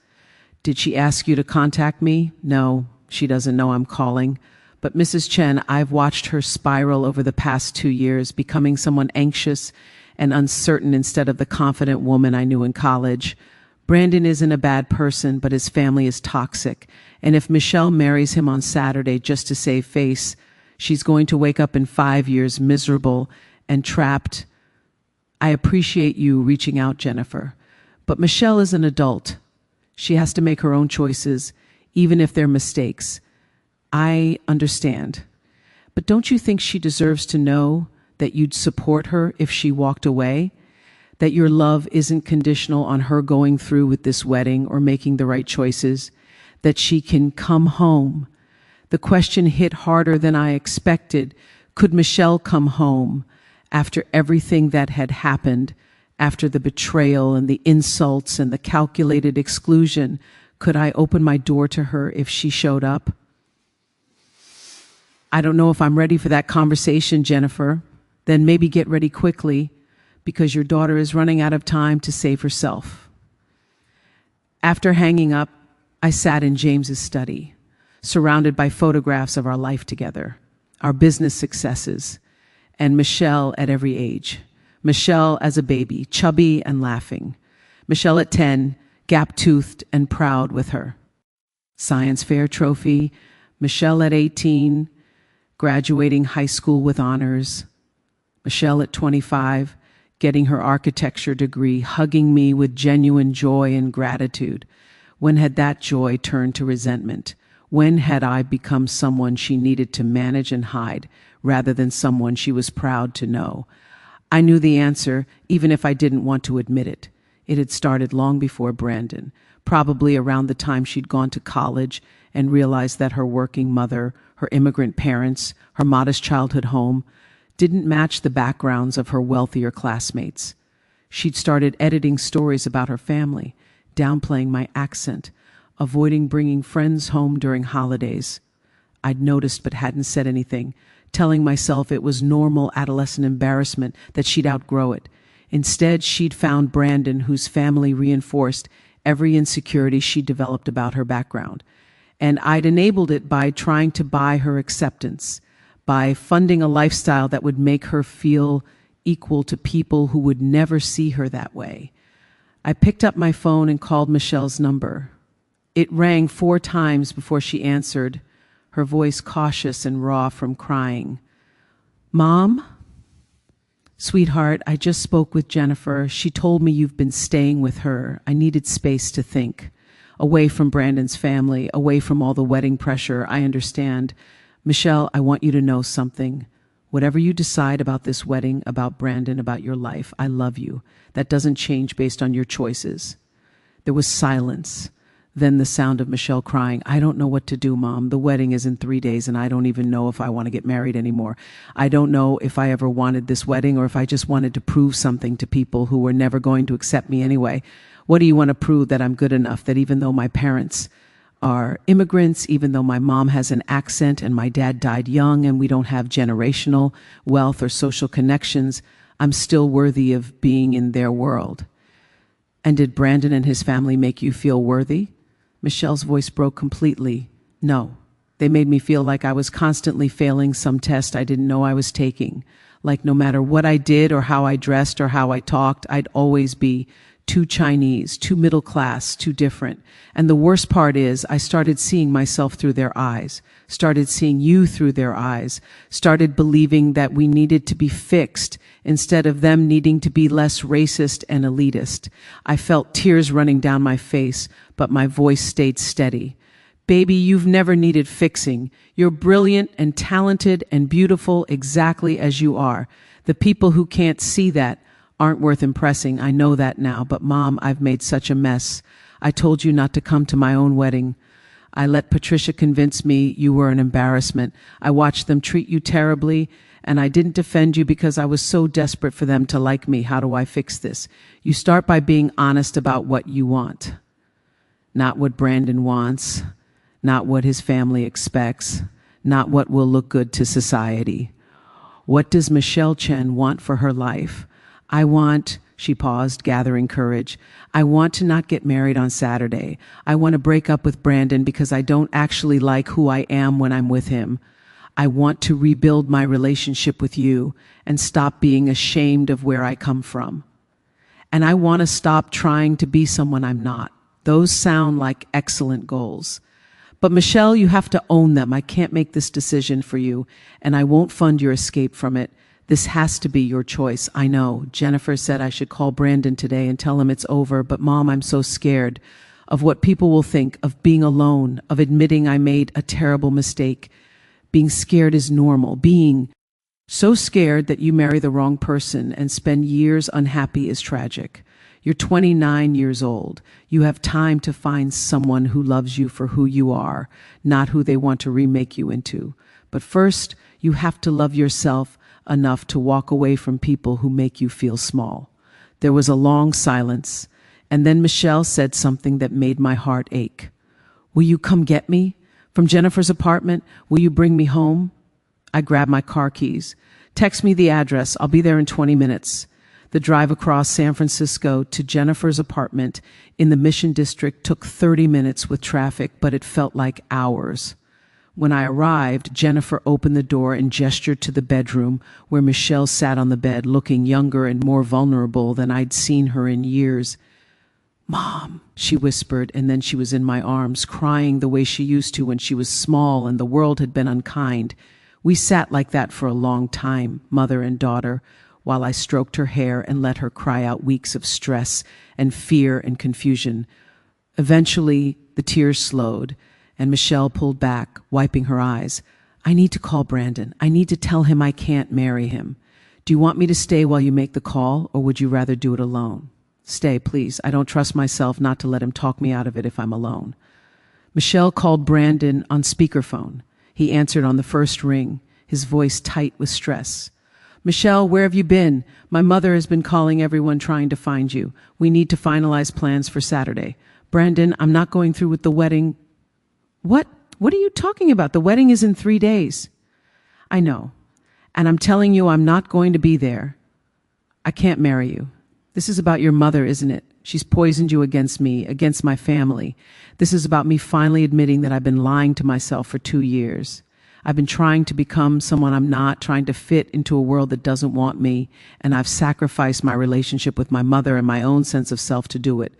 Did she ask you to contact me? No, she doesn't know I'm calling. But Mrs. Chen, I've watched her spiral over the past 2 years, becoming someone anxious and uncertain instead of the confident woman I knew in college. Brandon isn't a bad person, but his family is toxic. And if Michelle marries him on Saturday just to save face, she's going to wake up in 5 years miserable and trapped. I appreciate you reaching out, Jennifer. But Michelle is an adult. She has to make her own choices, even if they're mistakes. I understand. But don't you think she deserves to know that you'd support her if she walked away? That your love isn't conditional on her going through with this wedding or making the right choices? That she can come home? The question hit harder than I expected. Could Michelle come home after everything that had happened, after the betrayal and the insults and the calculated exclusion? Could I open my door to her if she showed up? I don't know if I'm ready for that conversation, Jennifer. Then maybe get ready quickly, because your daughter is running out of time to save herself. After hanging up, I sat in James's study, surrounded by photographs of our life together, our business successes, and Michelle at every age. Michelle as a baby, chubby and laughing. Michelle at 10, gap-toothed and proud with her science fair trophy. Michelle at 18, graduating high school with honors. Michelle at 25, getting her architecture degree, hugging me with genuine joy and gratitude. When had that joy turned to resentment? When had I become someone she needed to manage and hide, rather than someone she was proud to know? I knew the answer, even if I didn't want to admit it. It had started long before Brandon, probably around the time she'd gone to college and realized that her working mother, her immigrant parents, her modest childhood home, didn't match the backgrounds of her wealthier classmates. She'd started editing stories about her family, downplaying my accent, avoiding bringing friends home during holidays. I'd noticed but hadn't said anything, telling myself it was normal adolescent embarrassment, that she'd outgrow it. Instead, she'd found Brandon, whose family reinforced every insecurity she developed about her background. And I'd enabled it by trying to buy her acceptance, by funding a lifestyle that would make her feel equal to people who would never see her that way. I picked up my phone and called Michelle's number. It rang 4 times before she answered, her voice cautious and raw from crying. Mom? Sweetheart, I just spoke with Jennifer. She told me you've been staying with her. I needed space to think. Away from Brandon's family, away from all the wedding pressure. I understand. Michelle, I want you to know something. Whatever you decide about this wedding, about Brandon, about your life, I love you. That doesn't change based on your choices. There was silence. Then the sound of Michelle crying. I don't know what to do, Mom. The wedding is in 3 days, and I don't even know if I want to get married anymore. I don't know if I ever wanted this wedding or if I just wanted to prove something to people who were never going to accept me anyway. What do you want to prove? That I'm good enough, that even though my parents are immigrants, even though my mom has an accent and my dad died young and we don't have generational wealth or social connections, I'm still worthy of being in their world. And did Brandon and his family make you feel worthy? Michelle's voice broke completely. No. They made me feel like I was constantly failing some test I didn't know I was taking. Like no matter what I did or how I dressed or how I talked, I'd always be too Chinese, too middle class, too different. And the worst part is I started seeing myself through their eyes, started seeing you through their eyes, started believing that we needed to be fixed instead of them needing to be less racist and elitist. I felt tears running down my face, but my voice stayed steady. Baby, you've never needed fixing. You're brilliant and talented and beautiful exactly as you are. The people who can't see that aren't worth impressing. I know that now, but Mom, I've made such a mess. I told you not to come to my own wedding. I let Patricia convince me you were an embarrassment. I watched them treat you terribly, and I didn't defend you because I was so desperate for them to like me. How do I fix this? You start by being honest about what you want. Not what Brandon wants, not what his family expects, not what will look good to society. What does Michelle Chen want for her life? She paused, gathering courage. I want to not get married on Saturday. I want to break up with Brandon because I don't actually like who I am when I'm with him. I want to rebuild my relationship with you and stop being ashamed of where I come from. And I want to stop trying to be someone I'm not. Those sound like excellent goals. But Michelle, you have to own them. I can't make this decision for you, and I won't fund your escape from it. This has to be your choice. I know. Jennifer said I should call Brandon today and tell him it's over, but Mom, I'm so scared of what people will think, of being alone, of admitting I made a terrible mistake. Being scared is normal. Being so scared that you marry the wrong person and spend years unhappy is tragic. You're 29 years old. You have time to find someone who loves you for who you are, not who they want to remake you into. But first, you have to love yourself enough to walk away from people who make you feel small. There was a long silence, and then Michelle said something that made my heart ache. Will you come get me? From Jennifer's apartment? Will you bring me home? I grabbed my car keys. Text me the address. I'll be there in 20 minutes. The drive across San Francisco to Jennifer's apartment in the Mission District took 30 minutes with traffic, but it felt like hours. When I arrived, Jennifer opened the door and gestured to the bedroom where Michelle sat on the bed, looking younger and more vulnerable than I'd seen her in years. Mom, she whispered, and then she was in my arms, crying the way she used to when she was small and the world had been unkind. We sat like that for a long time, mother and daughter, while I stroked her hair and let her cry out weeks of stress and fear and confusion. Eventually, the tears slowed, and Michelle pulled back, wiping her eyes. I need to call Brandon. I need to tell him I can't marry him. Do you want me to stay while you make the call, or would you rather do it alone? Stay, please. I don't trust myself not to let him talk me out of it if I'm alone. Michelle called Brandon on speakerphone. He answered on the first ring, his voice tight with stress. Michelle, where have you been? My mother has been calling everyone trying to find you. We need to finalize plans for Saturday. Brandon, I'm not going through with the wedding. What? What are you talking about? The wedding is in 3 days. I know. And I'm telling you I'm not going to be there. I can't marry you. This is about your mother, isn't it? She's poisoned you against me, against my family. This is about me finally admitting that I've been lying to myself for 2 years. I've been trying to become someone I'm not, trying to fit into a world that doesn't want me, and I've sacrificed my relationship with my mother and my own sense of self to do it.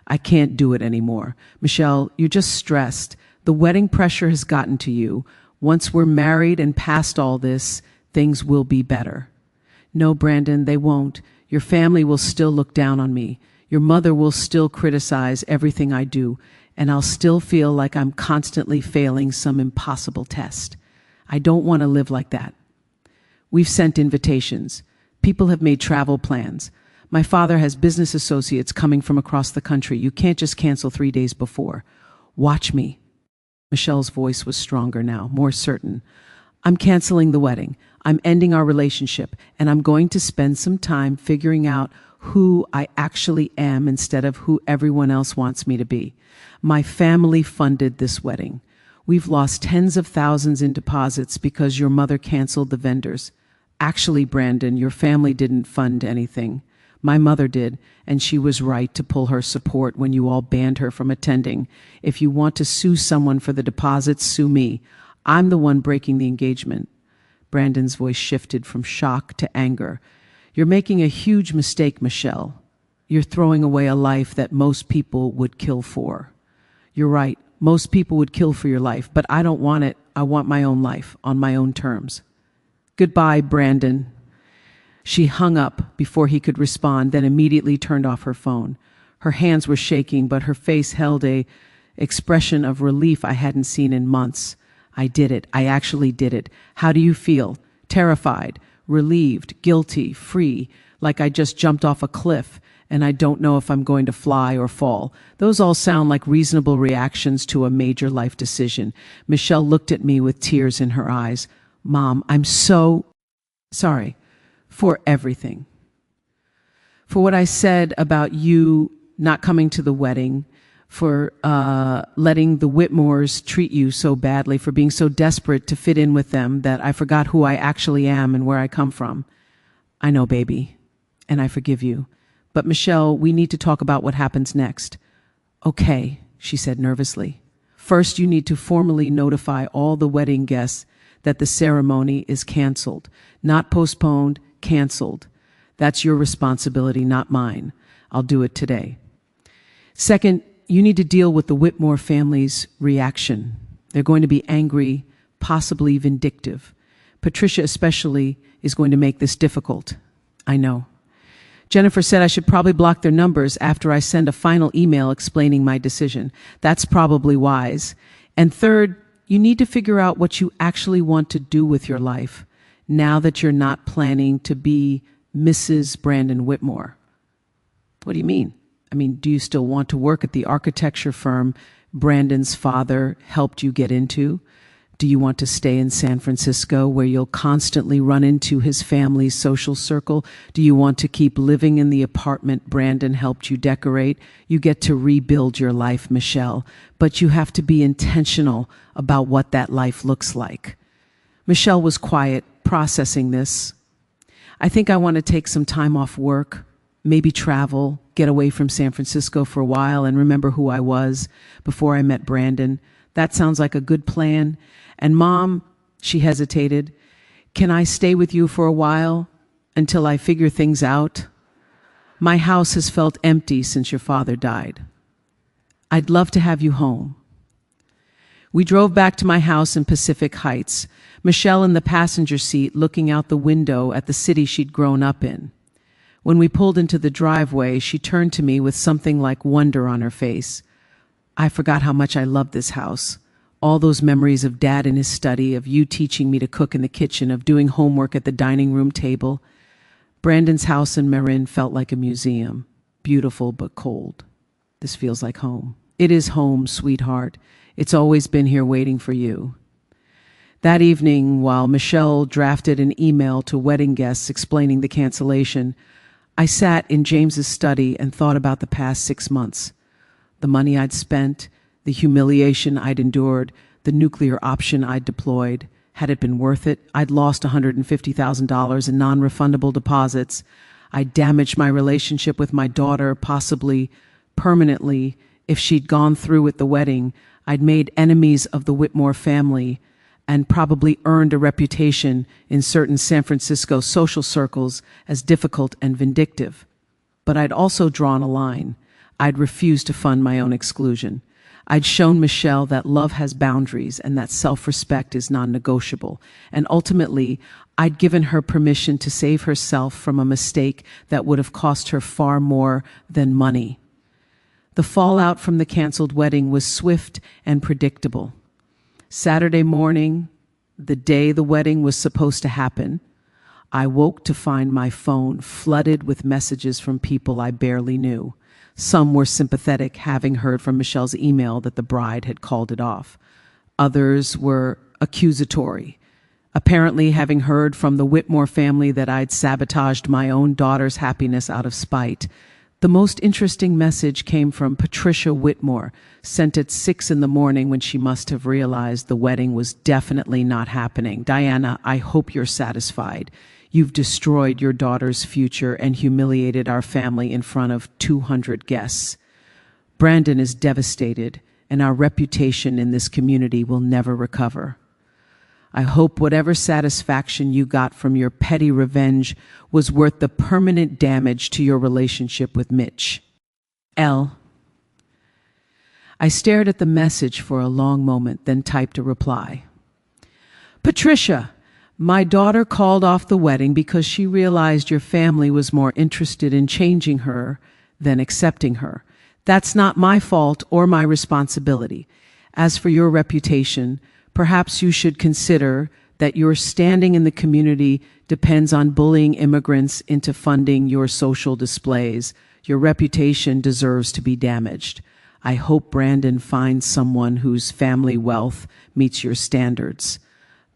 I can't do it anymore. Michelle, you're just stressed. The wedding pressure has gotten to you. Once we're married and past all this, things will be better. No, Brandon, they won't. Your family will still look down on me. Your mother will still criticize everything I do, and I'll still feel like I'm constantly failing some impossible test. I don't want to live like that. We've sent invitations. People have made travel plans. My father has business associates coming from across the country. You can't just cancel 3 days before. Watch me. Michelle's voice was stronger now, more certain. I'm canceling the wedding. I'm ending our relationship, and I'm going to spend some time figuring out who I actually am instead of who everyone else wants me to be. My family funded this wedding. We've lost tens of thousands in deposits because your mother canceled the vendors. Actually, Brandon, your family didn't fund anything. My mother did, and she was right to pull her support when you all banned her from attending. If you want to sue someone for the deposits, sue me. I'm the one breaking the engagement. Brandon's voice shifted from shock to anger. You're making a huge mistake, Michelle. You're throwing away a life that most people would kill for. You're right. Most people would kill for your life, but I don't want it. I want my own life on my own terms. Goodbye, Brandon. She hung up before he could respond, then immediately turned off her phone. Her hands were shaking, but her face held a expression of relief I hadn't seen in months. I did it. I actually did it. How do you feel? Terrified, relieved, guilty, free, like I just jumped off a cliff and I don't know if I'm going to fly or fall. Those all sound like reasonable reactions to a major life decision. Michelle looked at me with tears in her eyes. Mom, I'm so sorry for everything. For what I said about you not coming to the wedding, for letting the Whitmores treat you so badly, for being so desperate to fit in with them that I forgot who I actually am and where I come from. I know, baby, and I forgive you. But Michelle, we need to talk about what happens next. Okay, she said nervously. First, you need to formally notify all the wedding guests that the ceremony is canceled. Not postponed, canceled. That's your responsibility, not mine. I'll do it today. Second, you need to deal with the Whitmore family's reaction. They're going to be angry, possibly vindictive. Patricia especially is going to make this difficult. I know. Jennifer said I should probably block their numbers after I send a final email explaining my decision. That's probably wise. And third, you need to figure out what you actually want to do with your life now that you're not planning to be Mrs. Brandon Whitmore. What do you mean? Do you still want to work at the architecture firm Brandon's father helped you get into? Do you want to stay in San Francisco where you'll constantly run into his family's social circle? Do you want to keep living in the apartment Brandon helped you decorate? You get to rebuild your life, Michelle, but you have to be intentional about what that life looks like. Michelle was quiet, processing this. I think I want to take some time off work, maybe travel, get away from San Francisco for a while and remember who I was before I met Brandon. That sounds like a good plan. And Mom, she hesitated, can I stay with you for a while until I figure things out? My house has felt empty since your father died. I'd love to have you home. We drove back to my house in Pacific Heights, Michelle in the passenger seat looking out the window at the city she'd grown up in. When we pulled into the driveway, she turned to me with something like wonder on her face. I forgot how much I loved this house. All those memories of Dad in his study, of you teaching me to cook in the kitchen, of doing homework at the dining room table. Brandon's house in Marin felt like a museum, beautiful but cold. This feels like home. It is home, sweetheart. It's always been here waiting for you. That evening, while Michelle drafted an email to wedding guests explaining the cancellation, I sat in James's study and thought about the past 6 months. The money I'd spent, the humiliation I'd endured, the nuclear option I'd deployed. Had it been worth it? I'd lost $150,000 in non-refundable deposits. I'd damaged my relationship with my daughter, possibly permanently. If she'd gone through with the wedding, I'd made enemies of the Whitmore family and probably earned a reputation in certain San Francisco social circles as difficult and vindictive. But I'd also drawn a line. I'd refused to fund my own exclusion. I'd shown Michelle that love has boundaries and that self-respect is non-negotiable. And ultimately, I'd given her permission to save herself from a mistake that would have cost her far more than money. The fallout from the canceled wedding was swift and predictable. Saturday morning, the day the wedding was supposed to happen, I woke to find my phone flooded with messages from people I barely knew. Some were sympathetic, having heard from Michelle's email that the bride had called it off. Others were accusatory, apparently having heard from the Whitmore family that I'd sabotaged my own daughter's happiness out of spite. The most interesting message came from Patricia Whitmore, sent at 6 in the morning when she must have realized the wedding was definitely not happening. Diana, I hope you're satisfied. You've destroyed your daughter's future and humiliated our family in front of 200 guests. Brandon is devastated, and our reputation in this community will never recover. I hope whatever satisfaction you got from your petty revenge was worth the permanent damage to your relationship with Mitch. L. I stared at the message for a long moment, then typed a reply. Patricia, my daughter called off the wedding because she realized your family was more interested in changing her than accepting her. That's not my fault or my responsibility. As for your reputation, perhaps you should consider that your standing in the community depends on bullying immigrants into funding your social displays. Your reputation deserves to be damaged. I hope Brandon finds someone whose family wealth meets your standards.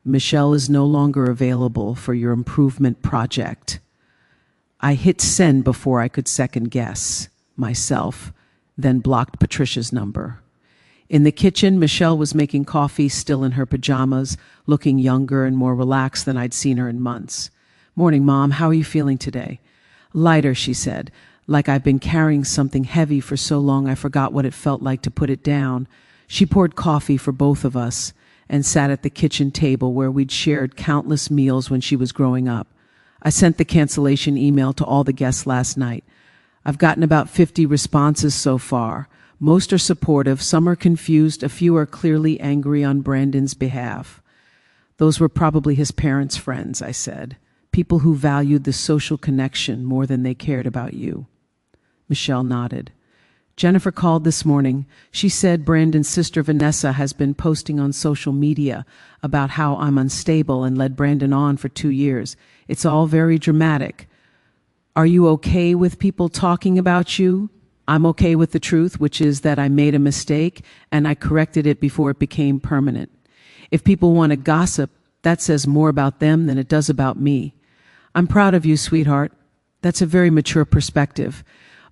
Michelle is no longer available for your improvement project. I hit send before I could second guess myself. then blocked Patricia's number. In the kitchen, Michelle was making coffee, still in her pajamas, looking younger and more relaxed than I'd seen her in months. "Morning, Mom. How are you feeling today?" "Lighter," she said, "like I've been carrying something heavy for so long I forgot what it felt like to put it down." She poured coffee for both of us and sat at the kitchen table where we'd shared countless meals when she was growing up. I sent the cancellation email to all the guests last night. I've gotten about 50 responses so far. Most are supportive, some are confused, a few are clearly angry on Brandon's behalf. "Those were probably his parents' friends," I said. "People who valued the social connection more than they cared about you." Michelle nodded. "Jennifer called this morning. She said Brandon's sister Vanessa has been posting on social media about how I'm unstable and led Brandon on for 2 years. It's all very dramatic. Are you okay with people talking about you? I'm okay with the truth, which is that I made a mistake and I corrected it before it became permanent. If people want to gossip, that says more about them than it does about me. I'm proud of you, sweetheart. That's a very mature perspective.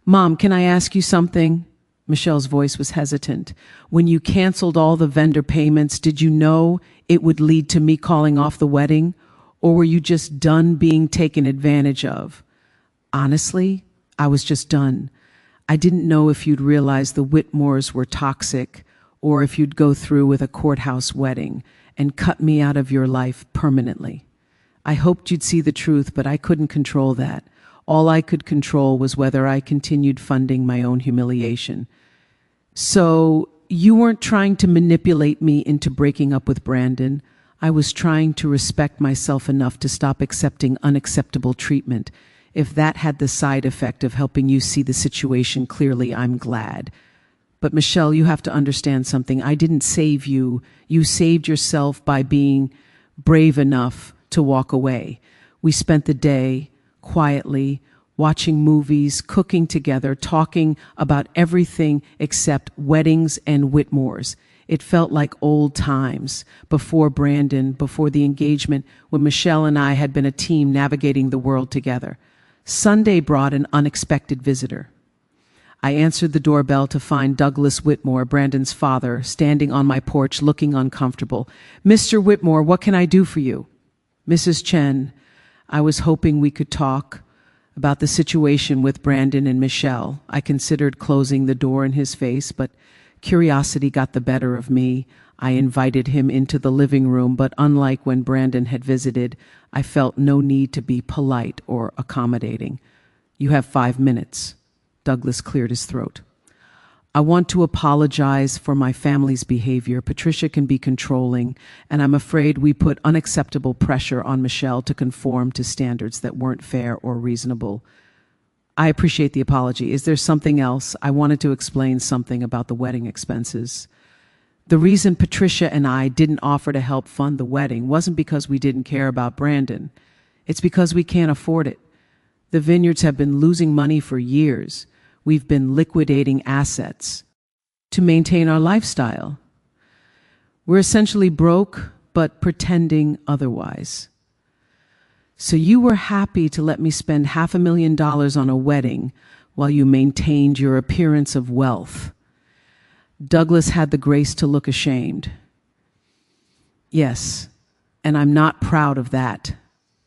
Mom, can I ask you something?" Michelle's voice was hesitant. "When you canceled all the vendor payments, did you know it would lead to me calling off the wedding? Or were you just done being taken advantage of?" "Honestly, I was just done. I didn't know if you'd realize the Whitmores were toxic or if you'd go through with a courthouse wedding and cut me out of your life permanently. I hoped you'd see the truth, but I couldn't control that. All I could control was whether I continued funding my own humiliation." "So you weren't trying to manipulate me into breaking up with Brandon. I was trying to respect myself enough to stop accepting unacceptable treatment. If that had the side effect of helping you see the situation clearly, I'm glad. But Michelle, you have to understand something. I didn't save you. You saved yourself by being brave enough to walk away. We spent the day quietly watching movies, cooking together, talking about everything except weddings and Whitmores. It felt like old times, before Brandon, before the engagement, when Michelle and I had been a team navigating the world together. Sunday brought an unexpected visitor. I answered the doorbell to find Douglas Whitmore, Brandon's father, standing on my porch looking uncomfortable. "Mr. Whitmore, what can I do for you?" "Mrs. Chen, I was hoping we could talk about the situation with Brandon and Michelle." I considered closing the door in his face, but curiosity got the better of me. I invited him into the living room, but unlike when Brandon had visited, I felt no need to be polite or accommodating. "You have 5 minutes." Douglas cleared his throat. "I want to apologize for my family's behavior. Patricia can be controlling, and I'm afraid we put unacceptable pressure on Michelle to conform to standards that weren't fair or reasonable." "I appreciate the apology. Is there something else?" I wanted to explain something about the wedding expenses. "The reason Patricia and I didn't offer to help fund the wedding wasn't because we didn't care about Brandon. It's because we can't afford it. The vineyards have been losing money for years. We've been liquidating assets to maintain our lifestyle. We're essentially broke, but pretending otherwise. So you were happy to let me spend $500,000 on a wedding while you maintained your appearance of wealth." Douglas had the grace to look ashamed. "Yes, and I'm not proud of that,"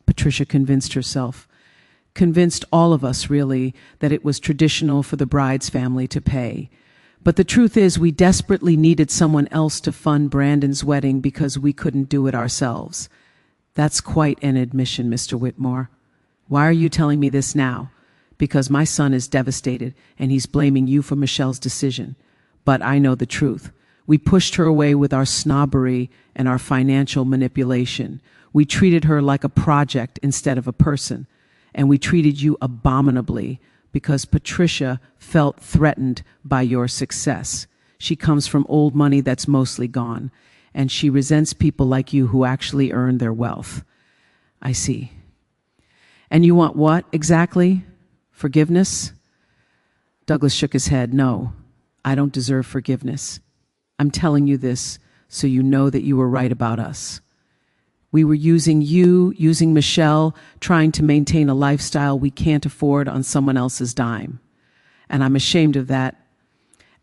Patricia convinced herself. Convinced all of us, really, that it was traditional for the bride's family to pay. But the truth is, we desperately needed someone else to fund Brandon's wedding because we couldn't do it ourselves. That's quite an admission, Mr. Whitmore. Why are you telling me this now? Because my son is devastated, and he's blaming you for Michelle's decision. But I know the truth. We pushed her away with our snobbery and our financial manipulation. We treated her like a project instead of a person. And we treated you abominably because Patricia felt threatened by your success. She comes from old money that's mostly gone, and she resents people like you who actually earn their wealth." "I see. And you want what exactly? Forgiveness?" Douglas shook his head. "No, I don't deserve forgiveness. I'm telling you this so you know that you were right about us. We were using you, using Michelle, trying to maintain a lifestyle we can't afford on someone else's dime. And I'm ashamed of that.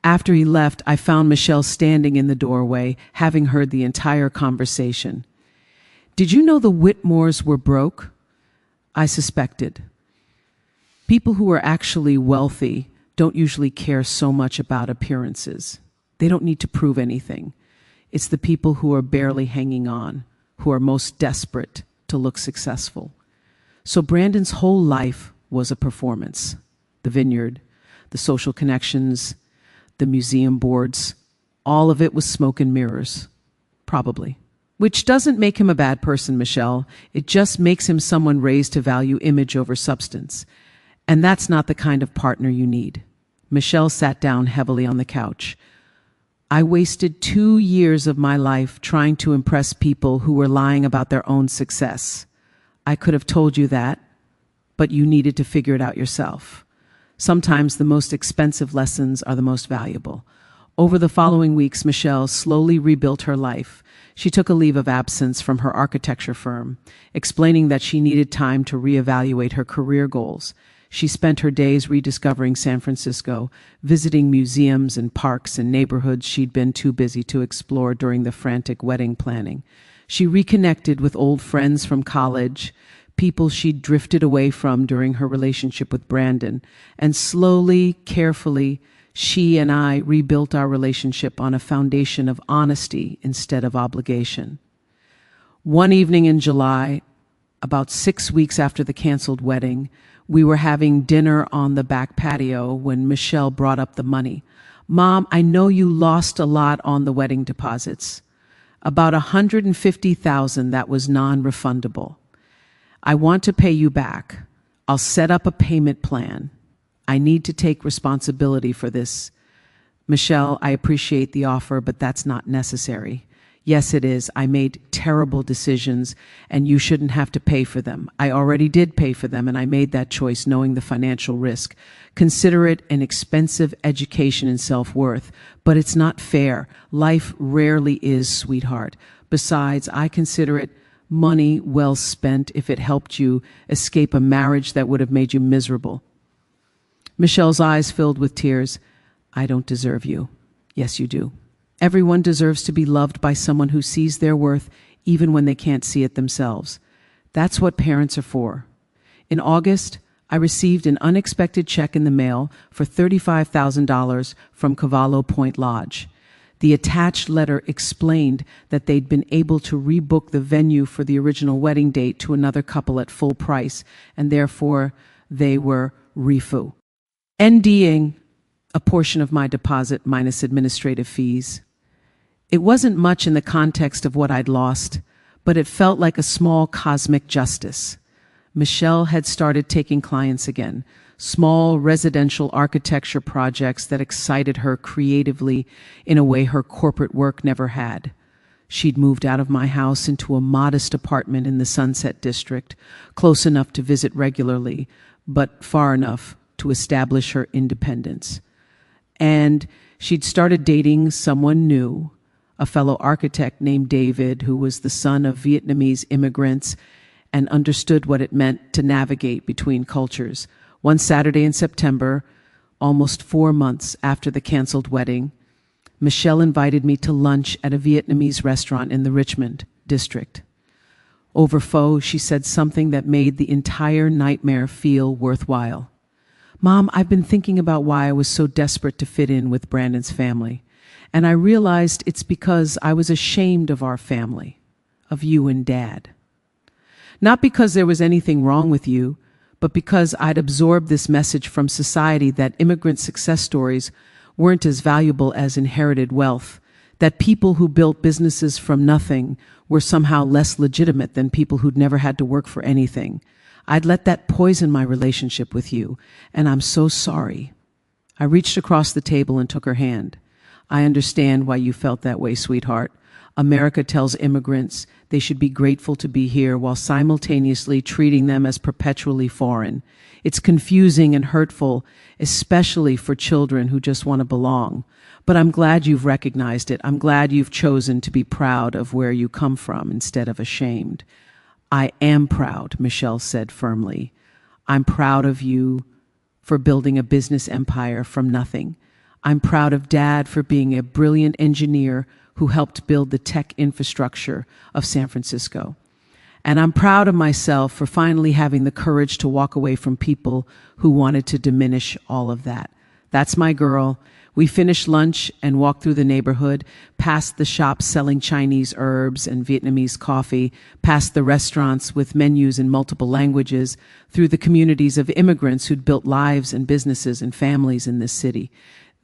After he left, I found Michelle standing in the doorway, having heard the entire conversation. "Did you know the Whitmores were broke?" I suspected. People who are actually wealthy don't usually care so much about appearances. They don't need to prove anything. It's the people who are barely hanging on, who are most desperate to look successful. So Brandon's whole life was a performance. The vineyard, the social connections, the museum boards, all of it was smoke and mirrors. Probably. Which doesn't make him a bad person, Michelle. It just makes him someone raised to value image over substance. And that's not the kind of partner you need. Michelle sat down heavily on the couch. I wasted 2 years of my life trying to impress people who were lying about their own success. I could have told you that, but you needed to figure it out yourself. Sometimes the most expensive lessons are the most valuable. Over the following weeks, Michelle slowly rebuilt her life. She took a leave of absence from her architecture firm, explaining that she needed time to reevaluate her career goals. She spent her days rediscovering San Francisco, visiting museums and parks and neighborhoods she'd been too busy to explore during the frantic wedding planning. She reconnected with old friends from college, people she'd drifted away from during her relationship with Brandon, and slowly, carefully, she and I rebuilt our relationship on a foundation of honesty instead of obligation. One evening in July, about 6 weeks after the canceled wedding, we were having dinner on the back patio when Michelle brought up the money. "Mom, I know you lost a lot on the wedding deposits. About $150,000 that was non-refundable. I want to pay you back. I'll set up a payment plan. I need to take responsibility for this. Michelle, I appreciate the offer, but that's not necessary. Yes, it is. I made terrible decisions, and you shouldn't have to pay for them. I already did pay for them, and I made that choice knowing the financial risk. Consider it an expensive education in self-worth, but it's not fair. Life rarely is, sweetheart. Besides, I consider it money well spent if it helped you escape a marriage that would have made you miserable." Michelle's eyes filled with tears. "I don't deserve you." "Yes, you do. Everyone deserves to be loved by someone who sees their worth even when they can't see it themselves. That's what parents are for." In August, I received an unexpected check in the mail for $35,000 from Cavallo Point Lodge. The attached letter explained that they'd been able to rebook the venue for the original wedding date to another couple at full price, and therefore they were refu. NDing a portion of my deposit minus administrative fees. It wasn't much in the context of what I'd lost, but it felt like a small cosmic justice. Michelle had started taking clients again, small residential architecture projects that excited her creatively in a way her corporate work never had. She'd moved out of my house into a modest apartment in the Sunset District, close enough to visit regularly, but far enough to establish her independence. And she'd started dating someone new, a fellow architect named David, who was the son of Vietnamese immigrants and understood what it meant to navigate between cultures. One Saturday in September, almost 4 months after the canceled wedding, Michelle invited me to lunch at a Vietnamese restaurant in the Richmond district. Over pho, she said something that made the entire nightmare feel worthwhile. "Mom, I've been thinking about why I was so desperate to fit in with Brandon's family. And I realized it's because I was ashamed of our family, of you and Dad. Not because there was anything wrong with you, but because I'd absorbed this message from society that immigrant success stories weren't as valuable as inherited wealth, that people who built businesses from nothing were somehow less legitimate than people who'd never had to work for anything. I'd let that poison my relationship with you, and I'm so sorry." I reached across the table and took her hand. "I understand why you felt that way, sweetheart. America tells immigrants they should be grateful to be here while simultaneously treating them as perpetually foreign. It's confusing and hurtful, especially for children who just want to belong. But I'm glad you've recognized it. I'm glad you've chosen to be proud of where you come from instead of ashamed." "I am proud," Michelle said firmly. "I'm proud of you for building a business empire from nothing. I'm proud of Dad for being a brilliant engineer who helped build the tech infrastructure of San Francisco. And I'm proud of myself for finally having the courage to walk away from people who wanted to diminish all of that. That's my girl. We finished lunch and walked through the neighborhood, past the shops selling Chinese herbs and Vietnamese coffee, past the restaurants with menus in multiple languages, through the communities of immigrants who'd built lives and businesses and families in this city.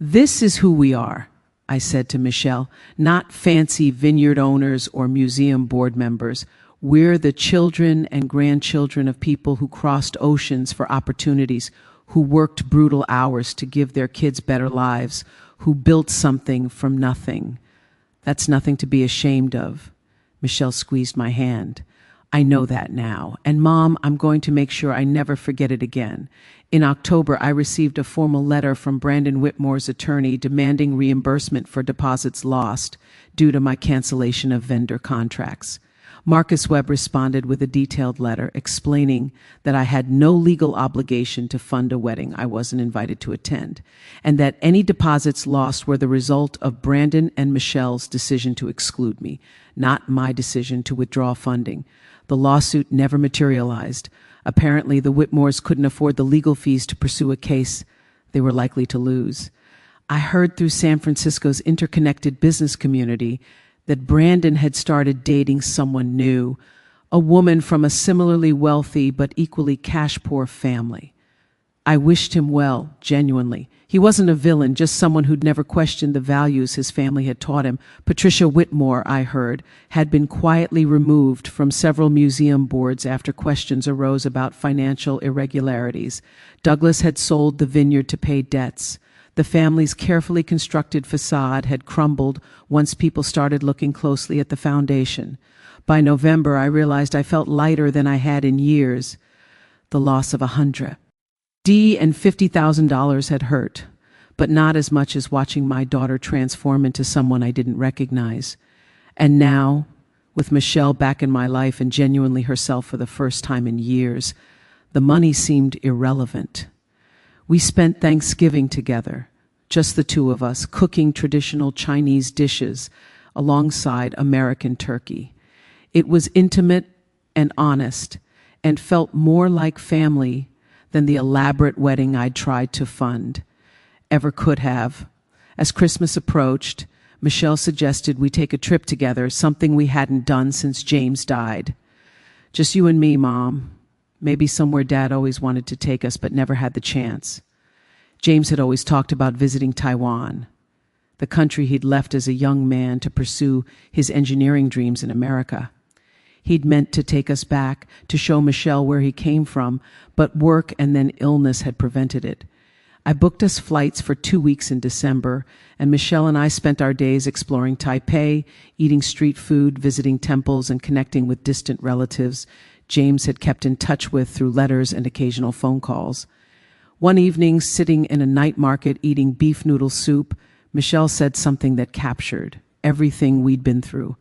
This is who we are, I said to Michelle, not fancy vineyard owners or museum board members. We're the children and grandchildren of people who crossed oceans for opportunities, who worked brutal hours to give their kids better lives, who built something from nothing. That's nothing to be ashamed of. Michelle squeezed my hand. I know that now. And Mom, I'm going to make sure I never forget it again. In October, I received a formal letter from Brandon Whitmore's attorney demanding reimbursement for deposits lost due to my cancellation of vendor contracts. Marcus Webb responded with a detailed letter explaining that I had no legal obligation to fund a wedding I wasn't invited to attend, and that any deposits lost were the result of Brandon and Michelle's decision to exclude me, not my decision to withdraw funding. The lawsuit never materialized. Apparently, the Whitmores couldn't afford the legal fees to pursue a case they were likely to lose. I heard through San Francisco's interconnected business community that Brandon had started dating someone new, a woman from a similarly wealthy but equally cash-poor family. I wished him well, genuinely. He wasn't a villain, just someone who'd never questioned the values his family had taught him. Patricia Whitmore, I heard, had been quietly removed from several museum boards after questions arose about financial irregularities. Douglas had sold the vineyard to pay debts. The family's carefully constructed facade had crumbled once people started looking closely at the foundation. By November, I realized I felt lighter than I had in years. The loss of $100,000 and $50,000 had hurt, but not as much as watching my daughter transform into someone I didn't recognize. And now, with Michelle back in my life and genuinely herself for the first time in years, the money seemed irrelevant. We spent Thanksgiving together, just the two of us, cooking traditional Chinese dishes alongside American turkey. It was intimate and honest and felt more like family than the elaborate wedding I'd tried to fund ever could have. As Christmas approached, Michelle suggested we take a trip together, something we hadn't done since James died. Just you and me, Mom. Maybe somewhere Dad always wanted to take us but never had the chance. James had always talked about visiting Taiwan, the country he'd left as a young man to pursue his engineering dreams in America. He'd meant to take us back to show Michelle where he came from, but work and then illness had prevented it. I booked us flights for 2 weeks in December, and Michelle and I spent our days exploring Taipei, eating street food, visiting temples, and connecting with distant relatives James had kept in touch with through letters and occasional phone calls. One evening, sitting in a night market eating beef noodle soup, Michelle said something that captured everything we'd been through.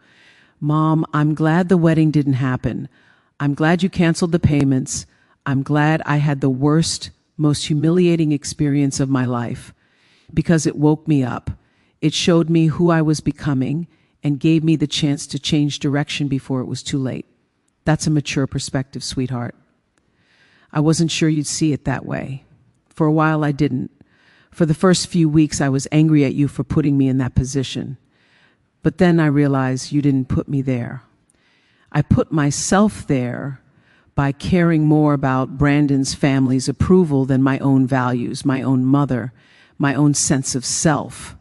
Mom, I'm glad the wedding didn't happen. I'm glad you canceled the payments. I'm glad I had the worst, most humiliating experience of my life because it woke me up. It showed me who I was becoming and gave me the chance to change direction before it was too late. That's a mature perspective, sweetheart. I wasn't sure you'd see it that way. For a while, I didn't. For the first few weeks, I was angry at you for putting me in that position. But then I realized you didn't put me there. I put myself there by caring more about Brandon's family's approval than my own values, my own mother, my own sense of self.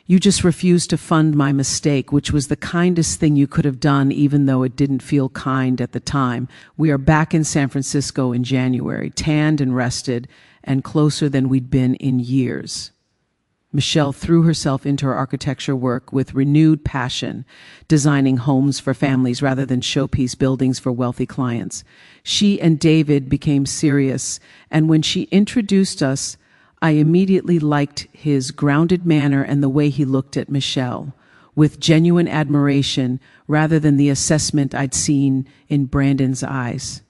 You just refused to fund my mistake, which was the kindest thing you could have done, even though it didn't feel kind at the time. We are back in San Francisco in January, tanned and rested, and closer than we'd been in years. Michelle threw herself into her architecture work with renewed passion, designing homes for families rather than showpiece buildings for wealthy clients. She and David became serious, and when she introduced us, I immediately liked his grounded manner and the way he looked at Michelle, with genuine admiration rather than the assessment I'd seen in Brandon's eyes.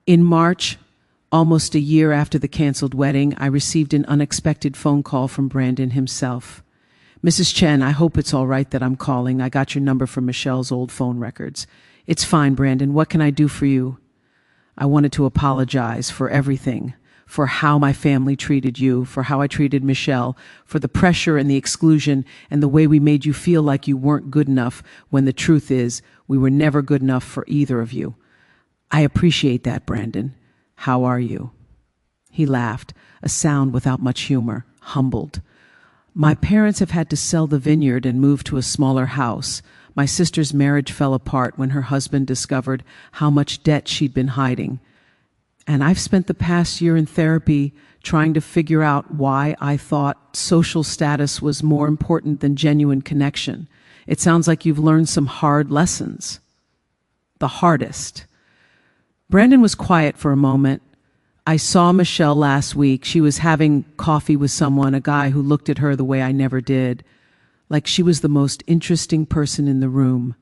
In March, Almost a year after the canceled wedding, I received an unexpected phone call from Brandon himself. "Mrs. Chen, I hope it's all right that I'm calling. I got your number from Michelle's old phone records." "It's fine, Brandon. What can I do for you?" "I wanted to apologize for everything, for how my family treated you, for how I treated Michelle, for the pressure and the exclusion and the way we made you feel like you weren't good enough when the truth is we were never good enough for either of you. I appreciate that, Brandon. How are you?" He laughed, a sound without much humor, humbled. "My parents have had to sell the vineyard and move to a smaller house. My sister's marriage fell apart when her husband discovered how much debt she'd been hiding. And I've spent the past year in therapy trying to figure out why I thought social status was more important than genuine connection. It sounds like you've learned some hard lessons." "The hardest." Brandon was quiet for a moment. "I saw Michelle last week. She was having coffee with someone, a guy who looked at her the way I never did, like she was the most interesting person in the room.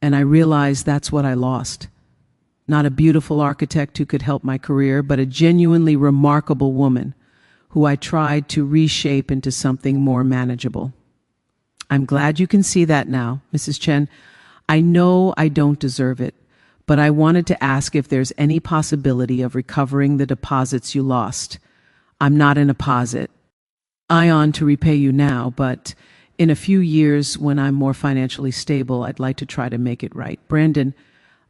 And I realized that's what I lost. Not a beautiful architect who could help my career, but a genuinely remarkable woman who I tried to reshape into something more manageable." "I'm glad you can see that now, Mrs. Chen. I know I don't deserve it, but I wanted to ask if there's any possibility of recovering the deposits you lost. I'm not in a posit. I'm to repay you now, but in a few years, when I'm more financially stable, I'd like to try to make it right. Brandon,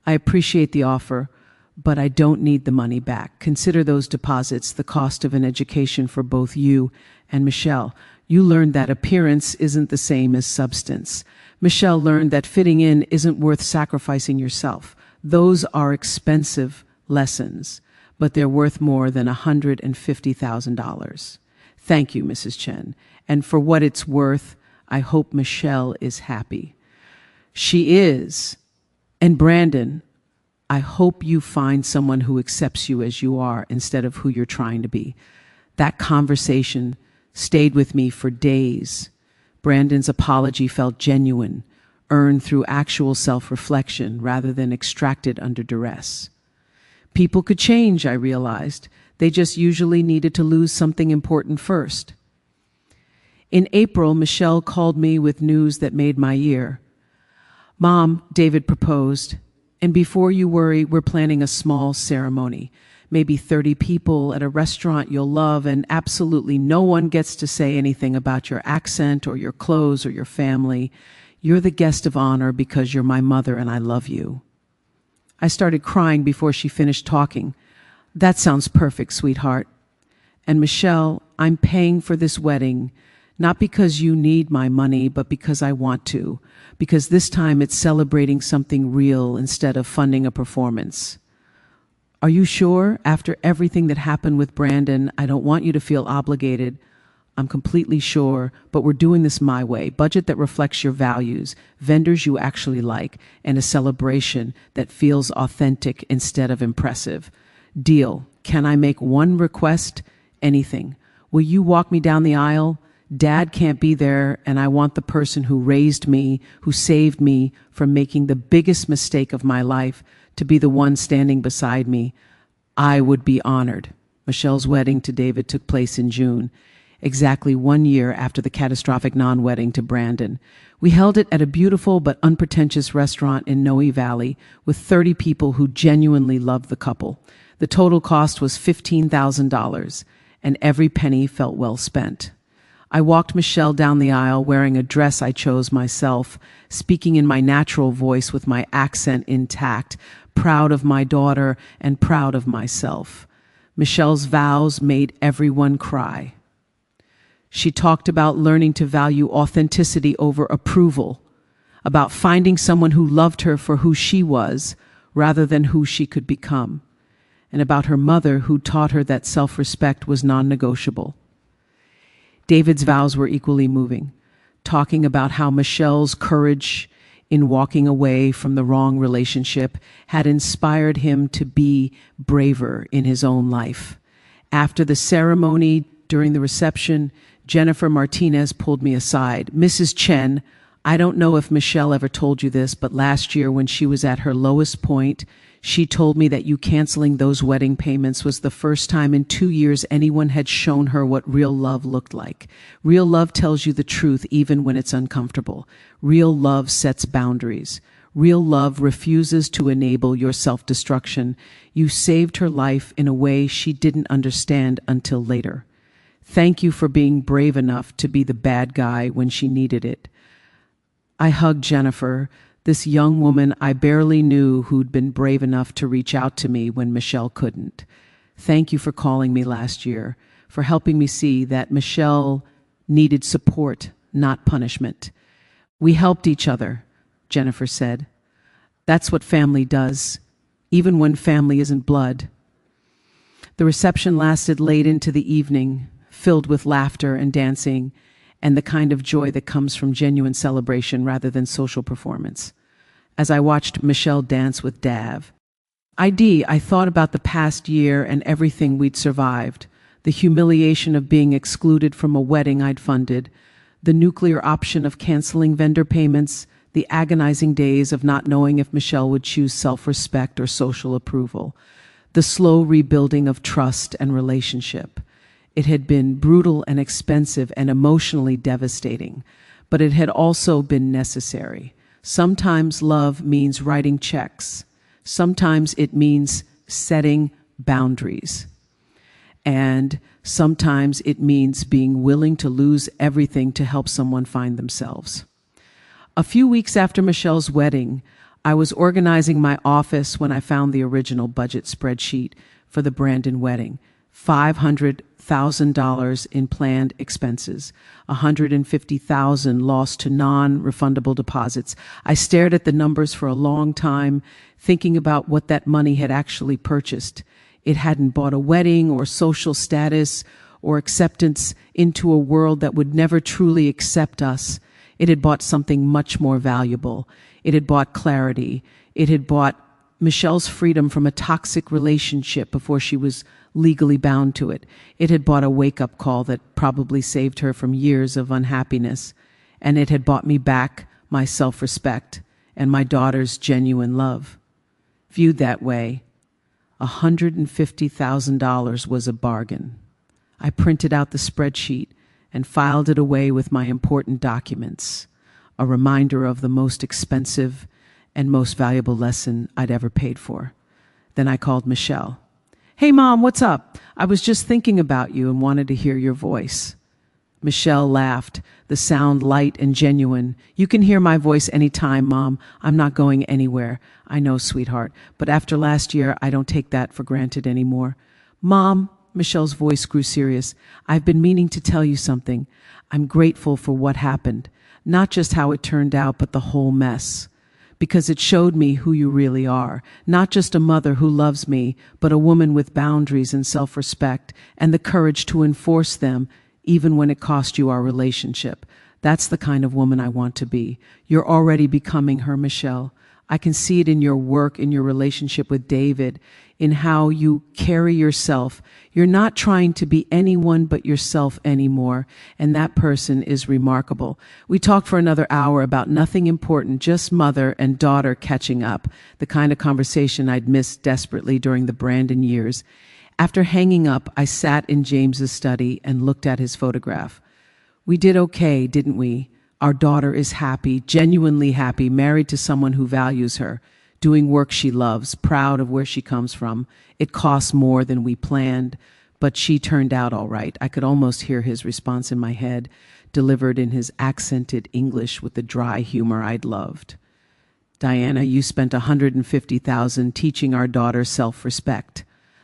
I appreciate the offer, but I don't need the money back. Consider those deposits the cost of an education for both you and Michelle. You learned that appearance isn't the same as substance. Michelle learned that fitting in isn't worth sacrificing yourself. Those are expensive lessons, but they're worth more than $150,000. Thank you, Mrs. Chen. And for what it's worth, I hope Michelle is happy." "She is. And Brandon, I hope you find someone who accepts you as you are instead of who you're trying to be." That conversation stayed with me for days. Brandon's apology felt genuine, earned through actual self-reflection rather than extracted under duress. People could change, I realized. They just usually needed to lose something important first. In April, Michelle called me with news that made my year. "Mom, David proposed, and before you worry, we're planning a small ceremony. Maybe 30 people at a restaurant you'll love, and absolutely no one gets to say anything about your accent or your clothes or your family. You're the guest of honor because you're my mother and I love you." I started crying before she finished talking. "That sounds perfect, sweetheart. And Michelle, I'm paying for this wedding, not because you need my money, but because I want to, because this time it's celebrating something real instead of funding a performance." "Are you sure? After everything that happened with Brandon, I don't want you to feel obligated." "I'm completely sure, but we're doing this my way. Budget that reflects your values, vendors you actually like, and a celebration that feels authentic instead of impressive." "Deal. Can I make one request?" "Anything. Will you walk me down the aisle? Dad can't be there, and I want the person who raised me, who saved me from making the biggest mistake of my life, to be the one standing beside me. I would be honored." Michelle's wedding to David took place in June, exactly 1 year after the catastrophic non-wedding to Brandon. We held it at a beautiful but unpretentious restaurant in Noe Valley with 30 people who genuinely loved the couple. The total cost was $15,000, and every penny felt well spent. I walked Michelle down the aisle wearing a dress I chose myself, speaking in my natural voice with my accent intact, proud of my daughter and proud of myself. Michelle's vows made everyone cry. She talked about learning to value authenticity over approval, about finding someone who loved her for who she was rather than who she could become, and about her mother who taught her that self-respect was non-negotiable. David's vows were equally moving, talking about how Michelle's courage in walking away from the wrong relationship had inspired him to be braver in his own life. After the ceremony, during the reception, Jennifer Martinez pulled me aside. "Mrs. Chen, I don't know if Michelle ever told you this, but last year when she was at her lowest point, She told me that you canceling those wedding payments was the first time in 2 years anyone had shown her what real love looked like. Real love tells you the truth even when it's uncomfortable. Real love sets boundaries. Real love refuses to enable your self-destruction. You saved her life in a way she didn't understand until later. Thank you for being brave enough to be the bad guy when she needed it. I hugged Jennifer, this young woman I barely knew who'd been brave enough to reach out to me when Michelle couldn't. Thank you for calling me last year, for helping me see that Michelle needed support, not punishment. We helped each other, Jennifer said. That's what family does, even when family isn't blood. The reception lasted late into the evening, filled with laughter and dancing, and the kind of joy that comes from genuine celebration rather than social performance. As I watched Michelle dance with Dav, I thought about the past year and everything we'd survived, the humiliation of being excluded from a wedding I'd funded, the nuclear option of canceling vendor payments, the agonizing days of not knowing if Michelle would choose self-respect or social approval, the slow rebuilding of trust and relationship. It had been brutal and expensive and emotionally devastating, but it had also been necessary. Sometimes love means writing checks. Sometimes it means setting boundaries. And sometimes it means being willing to lose everything to help someone find themselves. A few weeks after Michelle's wedding, I was organizing my office when I found the original budget spreadsheet for the Brandon wedding. $500,000 in planned expenses, $150,000 lost to non-refundable deposits. I stared at the numbers for a long time, thinking about what that money had actually purchased. It hadn't bought a wedding or social status or acceptance into a world that would never truly accept us. It had bought something much more valuable. It had bought clarity. It had bought Michelle's freedom from a toxic relationship before she was legally bound to it. It had bought a wake-up call that probably saved her from years of unhappiness. And it had bought me back my self-respect and my daughter's genuine love. Viewed that way, $150,000 was a bargain. I printed out the spreadsheet and filed it away with my important documents, a reminder of the most expensive and most valuable lesson I'd ever paid for. Then I called Michelle. "Hey, Mom, what's up? I was just thinking about you and wanted to hear your voice." Michelle laughed, the sound light and genuine. "You can hear my voice anytime, Mom. I'm not going anywhere." "I know, sweetheart, but after last year, I don't take that for granted anymore." "Mom," Michelle's voice grew serious, "I've been meaning to tell you something. I'm grateful for what happened, not just how it turned out, but the whole mess. Because it showed me who you really are, not just a mother who loves me, but a woman with boundaries and self-respect and the courage to enforce them even when it cost you our relationship. That's the kind of woman I want to be. You're already becoming her, Michelle. I can see it in your work, in your relationship with David, in how you carry yourself. You're not trying to be anyone but yourself anymore, and that person is remarkable." We talked for another hour about nothing important, just mother and daughter catching up, the kind of conversation I'd missed desperately during the Brandon years. After hanging up, I sat in James's study and looked at his photograph. "We did okay, didn't we? Our daughter is happy, genuinely happy, married to someone who values her, doing work she loves, proud of where she comes from. It costs more than we planned, but she turned out all right." I could almost hear his response in my head, delivered in his accented English with the dry humor I'd loved. "Diana, you spent $150,000 teaching our daughter self-respect.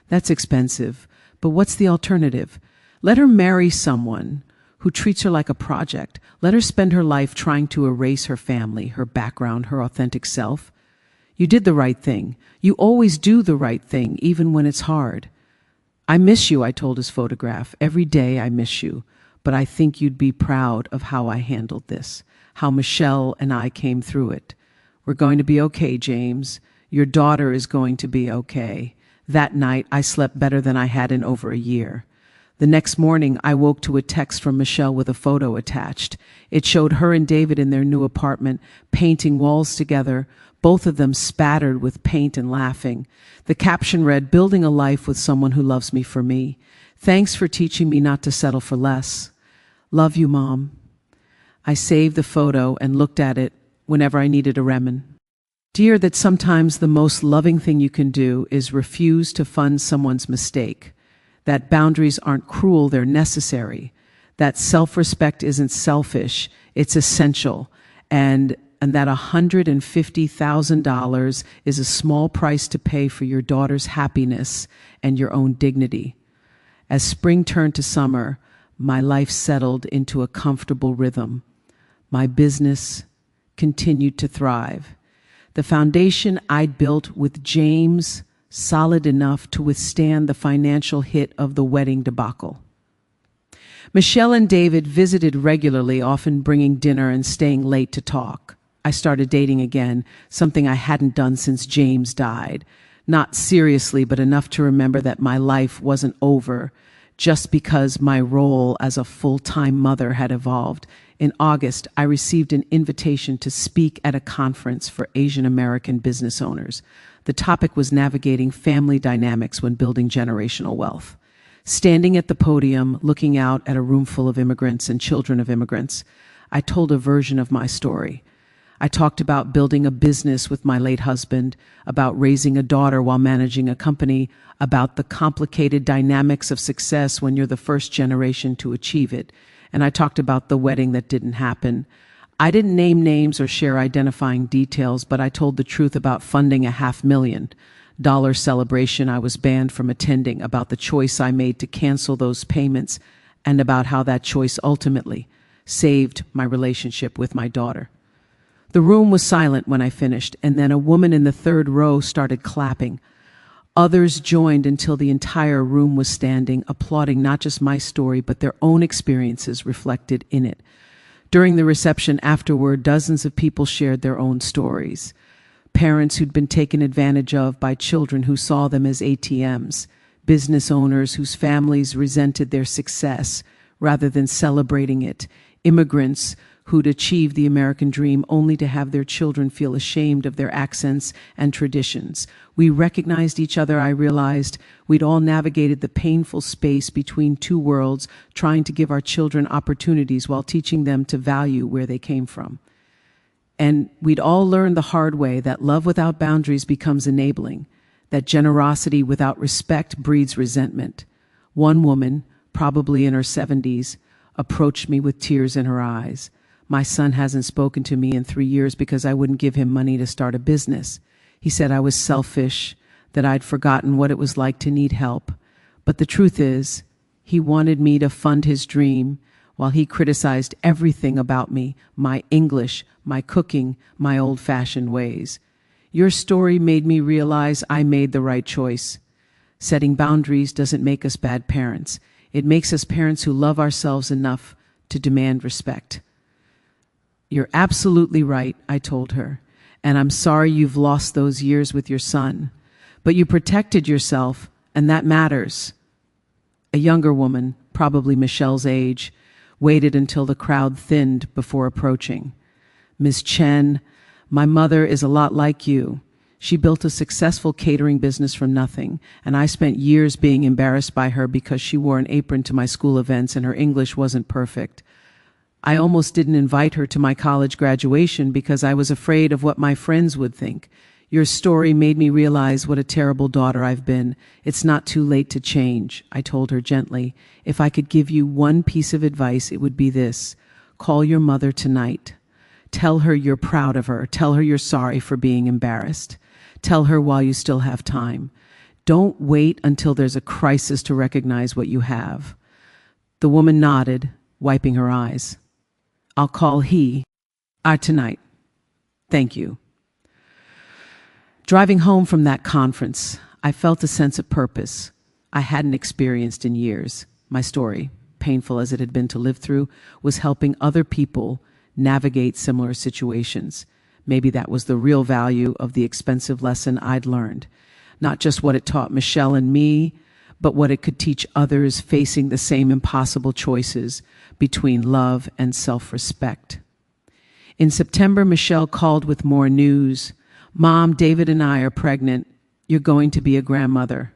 That's expensive, but what's the alternative? Let her marry someone who treats her like a project. Let her spend her life trying to erase her family, her background, her authentic self. You did the right thing. You always do the right thing, even when it's hard. I miss you," I told his photograph. "Every day I miss you. But I think you'd be proud of how I handled this, how Michelle and I came through it. We're going to be okay, James. Your daughter is going to be okay." That night, I slept better than I had in over a year. The next morning, I woke to a text from Michelle with a photo attached. It showed her and David in their new apartment, painting walls together, both of them spattered with paint and laughing. The caption read, "Building a life with someone who loves me for me. Thanks for teaching me not to settle for less. Love you, Mom." I saved the photo and looked at it whenever I needed a remin. Dear, that sometimes the most loving thing you can do is refuse to fund someone's mistake. That boundaries aren't cruel, they're necessary. That self-respect isn't selfish, it's essential. And that $150,000 is a small price to pay for your daughter's happiness and your own dignity. As spring turned to summer, my life settled into a comfortable rhythm. My business continued to thrive. The foundation I'd built with James solid enough to withstand the financial hit of the wedding debacle. Michelle and David visited regularly, often bringing dinner and staying late to talk. I started dating again, something I hadn't done since James died. Not seriously, but enough to remember that my life wasn't over just because my role as a full-time mother had evolved. In August, I received an invitation to speak at a conference for Asian American business owners. The topic was navigating family dynamics when building generational wealth. Standing at the podium, looking out at a room full of immigrants and children of immigrants, I told a version of my story. I talked about building a business with my late husband, about raising a daughter while managing a company, about the complicated dynamics of success when you're the first generation to achieve it. And I talked about the wedding that didn't happen. I didn't name names or share identifying details, but I told the truth about funding a $500,000 celebration I was banned from attending, about the choice I made to cancel those payments, and about how that choice ultimately saved my relationship with my daughter. The room was silent when I finished, and then a woman in the third row started clapping. Others joined until the entire room was standing, applauding not just my story, but their own experiences reflected in it. During the reception afterward, dozens of people shared their own stories. Parents who'd been taken advantage of by children who saw them as ATMs, business owners whose families resented their success rather than celebrating it, immigrants who'd achieved the American dream only to have their children feel ashamed of their accents and traditions. We recognized each other. I realized we'd all navigated the painful space between two worlds, trying to give our children opportunities while teaching them to value where they came from. And we'd all learned the hard way that love without boundaries becomes enabling, that generosity without respect breeds resentment. One woman, probably in her 70s, approached me with tears in her eyes. "My son hasn't spoken to me in 3 years because I wouldn't give him money to start a business. He said I was selfish, that I'd forgotten what it was like to need help. But the truth is, he wanted me to fund his dream while he criticized everything about me, my English, my cooking, my old-fashioned ways. Your story made me realize I made the right choice. Setting boundaries doesn't make us bad parents. It makes us parents who love ourselves enough to demand respect." "You're absolutely right," I told her, "and I'm sorry you've lost those years with your son. But you protected yourself, and that matters." A younger woman, probably Michelle's age, waited until the crowd thinned before approaching. "Ms. Chen, my mother is a lot like you. She built a successful catering business from nothing, and I spent years being embarrassed by her because she wore an apron to my school events and her English wasn't perfect. I almost didn't invite her to my college graduation because I was afraid of what my friends would think. Your story made me realize what a terrible daughter I've been. It's not too late to change," I told her gently. "If I could give you one piece of advice, it would be this. Call your mother tonight. Tell her you're proud of her. Tell her you're sorry for being embarrassed. Tell her while you still have time. Don't wait until there's a crisis to recognize what you have." The woman nodded, wiping her eyes. "I'll call tonight. Thank you." Driving home from that conference, I felt a sense of purpose I hadn't experienced in years. My story, painful as it had been to live through, was helping other people navigate similar situations. Maybe that was the real value of the expensive lesson I'd learned. Not just what it taught Michelle and me, but what it could teach others facing the same impossible choices between love and self-respect. In September, Michelle called with more news. "Mom, David and I are pregnant. You're going to be a grandmother."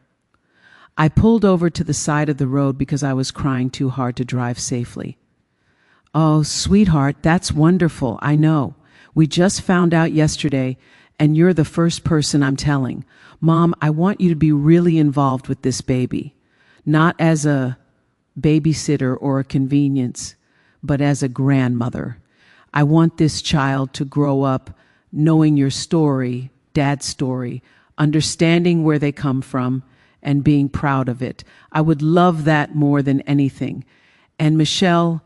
I pulled over to the side of the road because I was crying too hard to drive safely. "Oh, sweetheart, that's wonderful. I know. We just found out yesterday, and you're the first person I'm telling. Mom, I want you to be really involved with this baby, not as a babysitter or a convenience, but as a grandmother. I want this child to grow up knowing your story, Dad's story, understanding where they come from, and being proud of it. I would love that more than anything. And Michelle,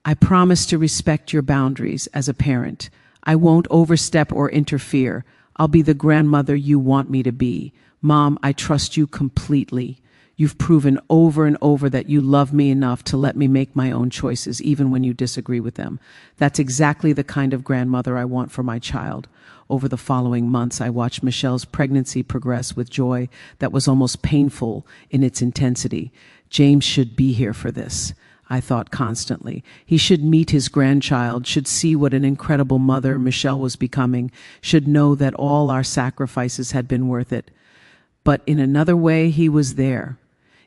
I promise to respect your boundaries as a parent. I won't overstep or interfere. I'll be the grandmother you want me to be. Mom, I trust you completely. You've proven over and over that you love me enough to let me make my own choices, even when you disagree with them. That's exactly the kind of grandmother I want for my child." Over the following months, I watched Michelle's pregnancy progress with joy that was almost painful in its intensity. James should be here for this, I thought constantly. He should meet his grandchild, should see what an incredible mother Michelle was becoming, should know that all our sacrifices had been worth it. But in another way, he was there.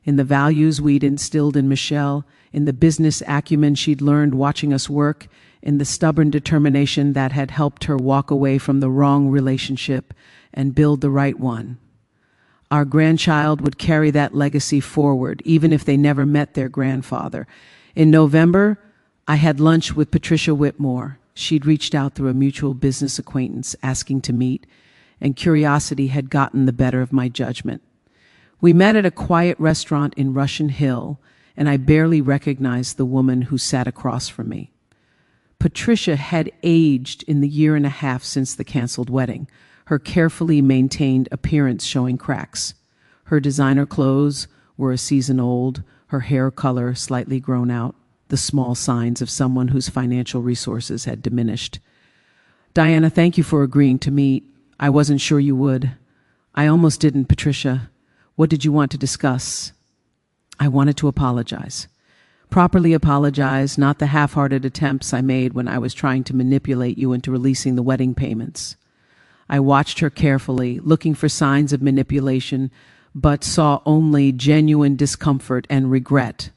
In the values we'd instilled in Michelle, in the business acumen she'd learned watching us work, in the stubborn determination that had helped her walk away from the wrong relationship and build the right one. Our grandchild would carry that legacy forward, even if they never met their grandfather. In November, I had lunch with Patricia Whitmore. She'd reached out through a mutual business acquaintance asking to meet, and curiosity had gotten the better of my judgment. We met at a quiet restaurant in Russian Hill, and I barely recognized the woman who sat across from me. Patricia had aged in the year and a half since the canceled wedding, her carefully maintained appearance showing cracks. Her designer clothes were a season old, her hair color slightly grown out, the small signs of someone whose financial resources had diminished. "Diana, thank you for agreeing to meet. I wasn't sure you would." "I almost didn't, Patricia. What did you want to discuss?" I wanted to apologize. Properly apologize, not the half-hearted attempts I made when I was trying to manipulate you into releasing the wedding payments. I watched her carefully, looking for signs of manipulation, but saw only genuine discomfort and regret.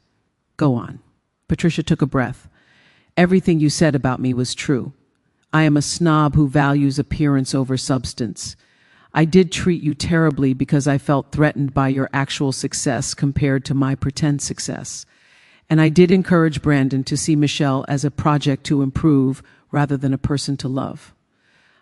"Go on." Patricia took a breath. "Everything you said about me was true. I am a snob who values appearance over substance. I did treat you terribly because I felt threatened by your actual success compared to my pretend success. And I did encourage Brandon to see Michelle as a project to improve rather than a person to love.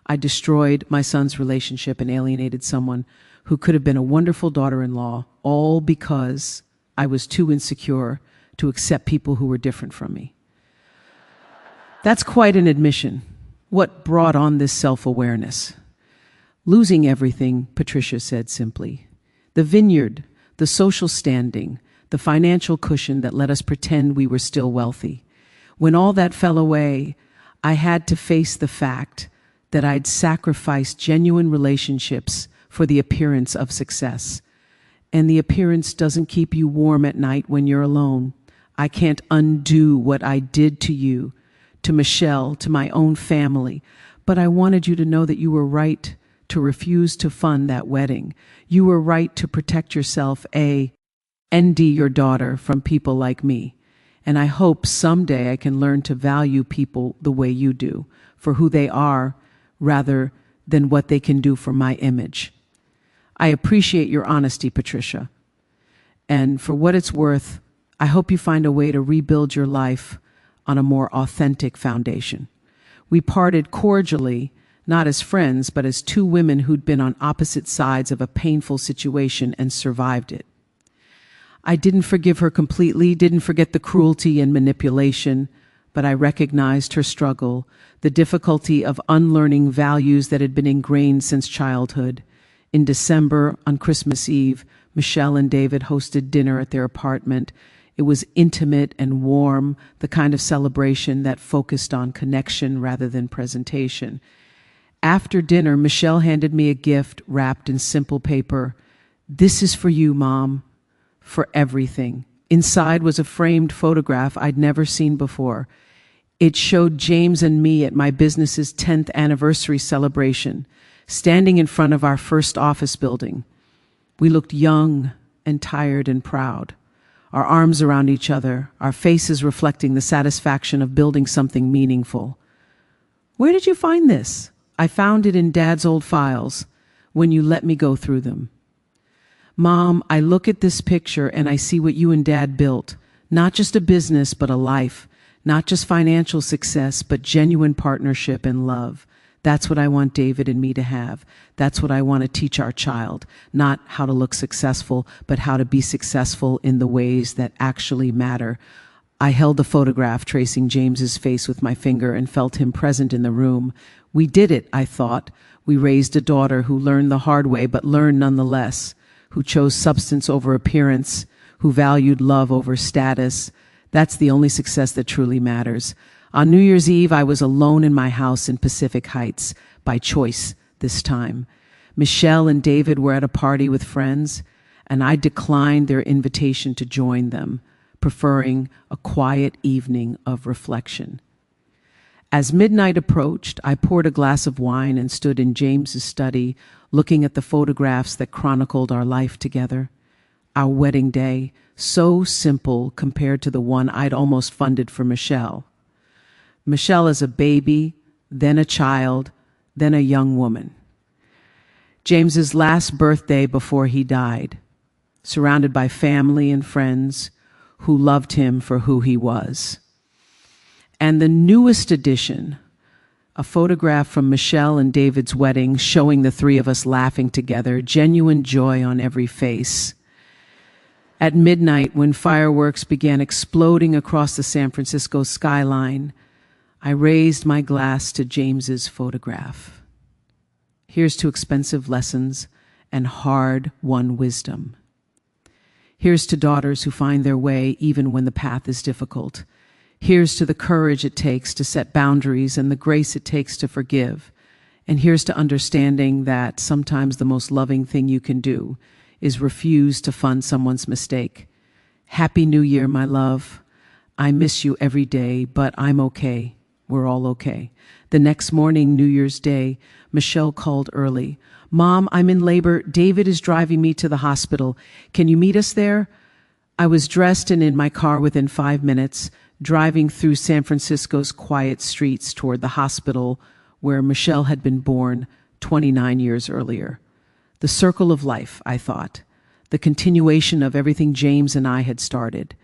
I destroyed my son's relationship and alienated someone who could have been a wonderful daughter-in-law, all because I was too insecure to accept people who were different from me." That's quite an admission. What brought on this self-awareness? "Losing everything," Patricia said simply. "The vineyard, the social standing, the financial cushion that let us pretend we were still wealthy. When all that fell away, I had to face the fact that I'd sacrificed genuine relationships for the appearance of success. And the appearance doesn't keep you warm at night when you're alone. I can't undo what I did to you, to Michelle, to my own family. But I wanted you to know that you were right to refuse to fund that wedding. You were right to protect yourself, and your daughter from people like me. And I hope someday I can learn to value people the way you do, for who they are, rather than what they can do for my image. I appreciate your honesty, Patricia. And for what it's worth, I hope you find a way to rebuild your life on a more authentic foundation." We parted cordially, not as friends, but as two women who'd been on opposite sides of a painful situation and survived it. I didn't forgive her completely, didn't forget the cruelty and manipulation, but I recognized her struggle, the difficulty of unlearning values that had been ingrained since childhood. In December, on Christmas Eve, Michelle and David hosted dinner at their apartment. It was intimate and warm, the kind of celebration that focused on connection rather than presentation. After dinner, Michelle handed me a gift wrapped in simple paper. "This is for you, Mom. for everything. Inside was a framed photograph I'd never seen before. It showed James and me at my business's 10th anniversary celebration, standing in front of our first office building. We looked young and tired and proud, our arms around each other, our faces reflecting the satisfaction of building something meaningful. "Where did you find this?" "I found it in Dad's old files when you let me go through them." "Mom, I look at this picture and I see what you and Dad built. Not just a business, but a life. Not just financial success, but genuine partnership and love. That's what I want David and me to have. That's what I want to teach our child. Not how to look successful, but how to be successful in the ways that actually matter." I held the photograph, tracing James's face with my finger, and felt him present in the room. We did it, I thought. We raised a daughter who learned the hard way, but learned nonetheless, who chose substance over appearance, who valued love over status. That's the only success that truly matters. On New Year's Eve, I was alone in my house in Pacific Heights, by choice this time. Michelle and David were at a party with friends, and I declined their invitation to join them, preferring a quiet evening of reflection. As midnight approached, I poured a glass of wine and stood in James's study, looking at the photographs that chronicled our life together. Our wedding day, so simple compared to the one I'd almost funded for Michelle. Michelle as a baby, then a child, then a young woman. James's last birthday before he died, surrounded by family and friends who loved him for who he was. And the newest addition, a photograph from Michelle and David's wedding showing the three of us laughing together, genuine joy on every face. At midnight, when fireworks began exploding across the San Francisco skyline, I raised my glass to James's photograph. Here's to expensive lessons and hard-won wisdom. Here's to daughters who find their way even when the path is difficult. Here's to the courage it takes to set boundaries and the grace it takes to forgive. And here's to understanding that sometimes the most loving thing you can do is refuse to fund someone's mistake. Happy New Year, my love. I miss you every day, but I'm okay. We're all okay. The next morning, New Year's Day, Michelle called early. "Mom, I'm in labor. David is driving me to the hospital. Can you meet us there?" I was dressed and in my car within 5 minutes, driving through San Francisco's quiet streets toward the hospital where Michelle had been born 29 years earlier. The circle of life, I thought, the continuation of everything James and I had started.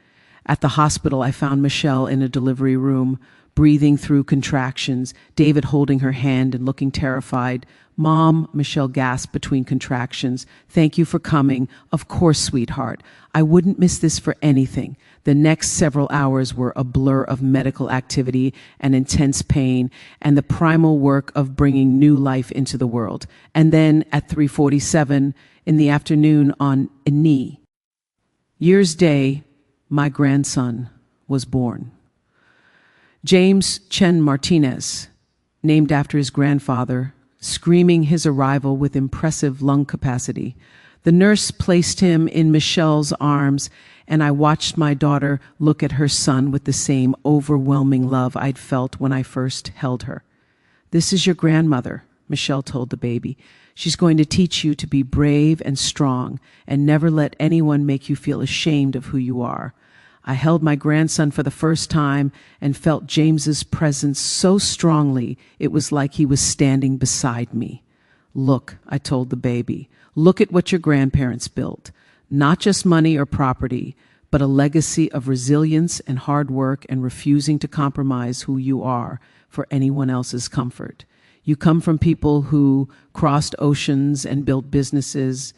At the hospital, I found Michelle in a delivery room, breathing through contractions, David holding her hand and looking terrified. "Mom," Michelle gasped between contractions, "thank you for coming. Of course, sweetheart. I wouldn't miss this for anything." The next several hours were a blur of medical activity and intense pain and the primal work of bringing new life into the world. And then at 3:47 in the afternoon on New Year's Day, my grandson was born. James Chen Martinez, named after his grandfather, screaming his arrival with impressive lung capacity. The nurse placed him in Michelle's arms, and I watched my daughter look at her son with the same overwhelming love I'd felt when I first held her. "This is your grandmother," Michelle told the baby. "She's going to teach you to be brave and strong and never let anyone make you feel ashamed of who you are." I held my grandson for the first time and felt James's presence so strongly it was like he was standing beside me. "Look," I told the baby, "look at what your grandparents built. Not just money or property, but a legacy of resilience and hard work and refusing to compromise who you are for anyone else's comfort. You come from people who crossed oceans and built businesses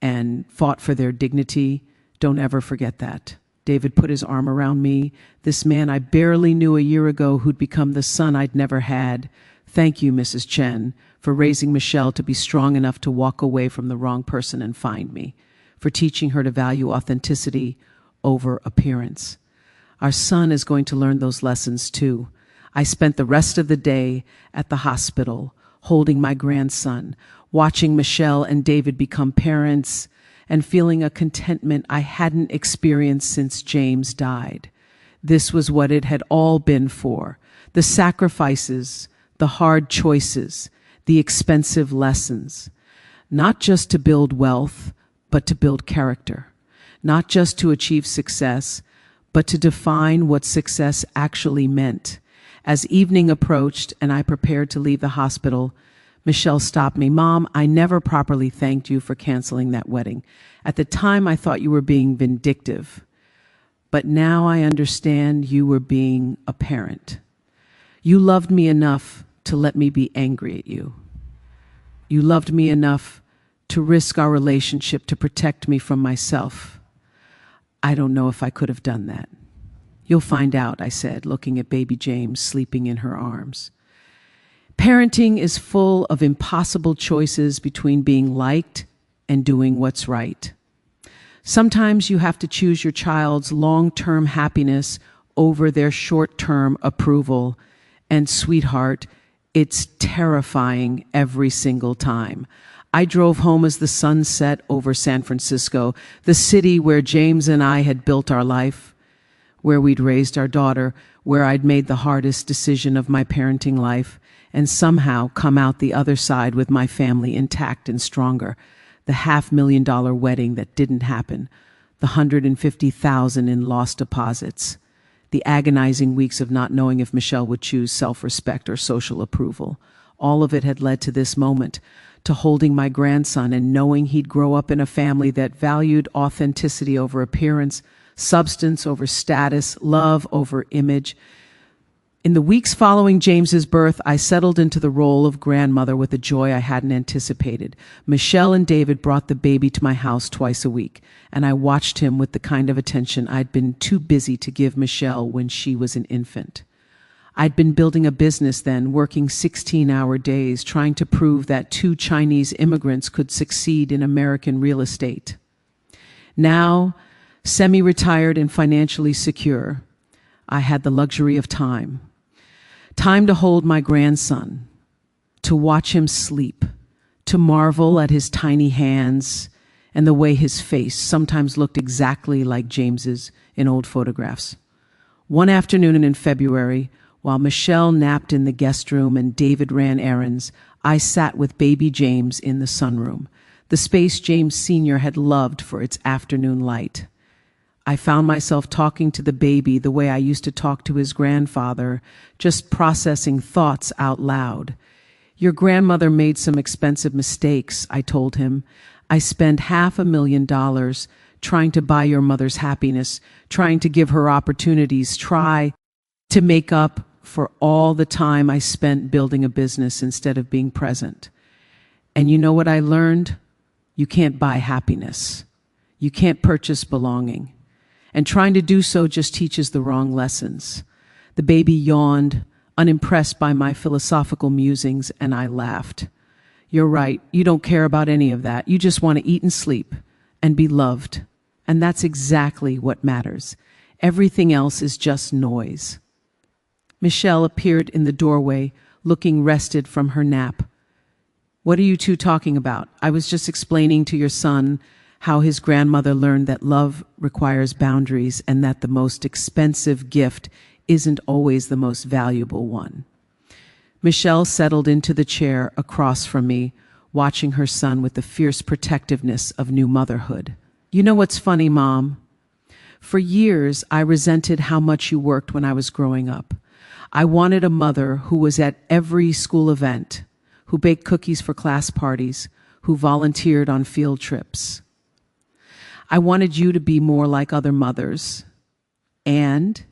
and fought for their dignity. Don't ever forget that." David put his arm around me, this man I barely knew a year ago who'd become the son I'd never had. "Thank you, Mrs. Chen, for raising Michelle to be strong enough to walk away from the wrong person and find me, for teaching her to value authenticity over appearance. Our son is going to learn those lessons too." I spent the rest of the day at the hospital, holding my grandson, watching Michelle and David become parents, and feeling a contentment I hadn't experienced since James died. This was what it had all been for: the sacrifices, the hard choices, the expensive lessons. Not just to build wealth, but to build character. Not just to achieve success, but to define what success actually meant. As evening approached and I prepared to leave the hospital, Michelle stopped me. "Mom, I never properly thanked you for canceling that wedding. At the time, I thought you were being vindictive. But now I understand you were being a parent. You loved me enough to let me be angry at you. You loved me enough to risk our relationship to protect me from myself. I don't know if I could have done that." "You'll find out," I said, looking at baby James sleeping in her arms. Parenting is full of impossible choices between being liked and doing what's right. Sometimes you have to choose your child's long-term happiness over their short-term approval. And sweetheart, it's terrifying every single time. I drove home as the sun set over San Francisco, the city where James and I had built our life, where we'd raised our daughter, where I'd made the hardest decision of my parenting life, and somehow come out the other side with my family intact and stronger. The $500,000 wedding that didn't happen, the $150,000 in lost deposits, the agonizing weeks of not knowing if Michelle would choose self-respect or social approval. All of it had led to this moment, to holding my grandson and knowing he'd grow up in a family that valued authenticity over appearance, substance over status, love over image. In the weeks following James's birth, I settled into the role of grandmother with a joy I hadn't anticipated. Michelle and David brought the baby to my house twice a week, and I watched him with the kind of attention I'd been too busy to give Michelle when she was an infant. I'd been building a business then, working 16-hour days, trying to prove that 2 Chinese immigrants could succeed in American real estate. Now, semi-retired and financially secure, I had the luxury of time. Time to hold my grandson, to watch him sleep, to marvel at his tiny hands and the way his face sometimes looked exactly like James's in old photographs. One afternoon in February, while Michelle napped in the guest room and David ran errands, I sat with baby James in the sunroom, the space James Sr. had loved for its afternoon light. I found myself talking to the baby the way I used to talk to his grandfather, just processing thoughts out loud. "Your grandmother made some expensive mistakes," I told him. "I spent $500,000 trying to buy your mother's happiness, trying to give her opportunities, try to make up for all the time I spent building a business instead of being present. And you know what I learned? You can't buy happiness. You can't purchase belonging. And trying to do so just teaches the wrong lessons." The baby yawned, unimpressed by my philosophical musings, and I laughed. "You're right. You don't care about any of that. You just want to eat and sleep and be loved. And that's exactly what matters. Everything else is just noise." Michelle appeared in the doorway, looking rested from her nap. "What are you two talking about?" "I was just explaining to your son how his grandmother learned that love requires boundaries and that the most expensive gift isn't always the most valuable one." Michelle settled into the chair across from me, watching her son with the fierce protectiveness of new motherhood. "You know what's funny, Mom? For years, I resented how much you worked when I was growing up. I wanted a mother who was at every school event, who baked cookies for class parties, who volunteered on field trips. I wanted you to be more like other mothers. And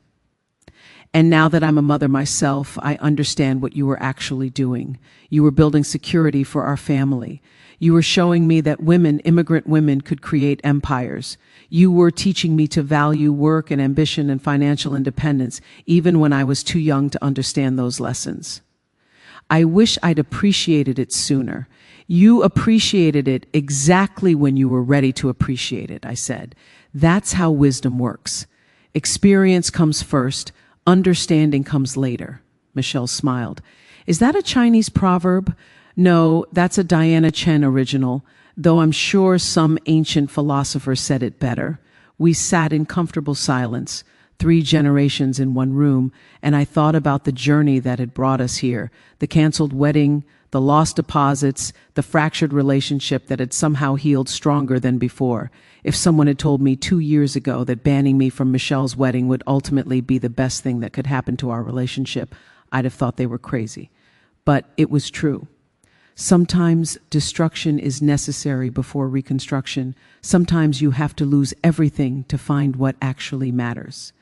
now that I'm a mother myself, I understand what you were actually doing. You were building security for our family. You were showing me that women, immigrant women, could create empires. You were teaching me to value work and ambition and financial independence, even when I was too young to understand those lessons. I wish I'd appreciated it sooner. You appreciated it exactly when you were ready to appreciate it," I said. "That's how wisdom works. Experience comes first, understanding comes later." Michelle smiled. "Is that a Chinese proverb?" "No, that's a Diana Chen original. Though I'm sure some ancient philosopher said it better, we sat in comfortable silence, 3 generations in one room, and I thought about the journey that had brought us here, the canceled wedding, the lost deposits, the fractured relationship that had somehow healed stronger than before. If someone had told me 2 years ago that banning me from Michelle's wedding would ultimately be the best thing that could happen to our relationship, I'd have thought they were crazy. But it was true. Sometimes destruction is necessary before reconstruction. Sometimes you have to lose everything to find what actually matters.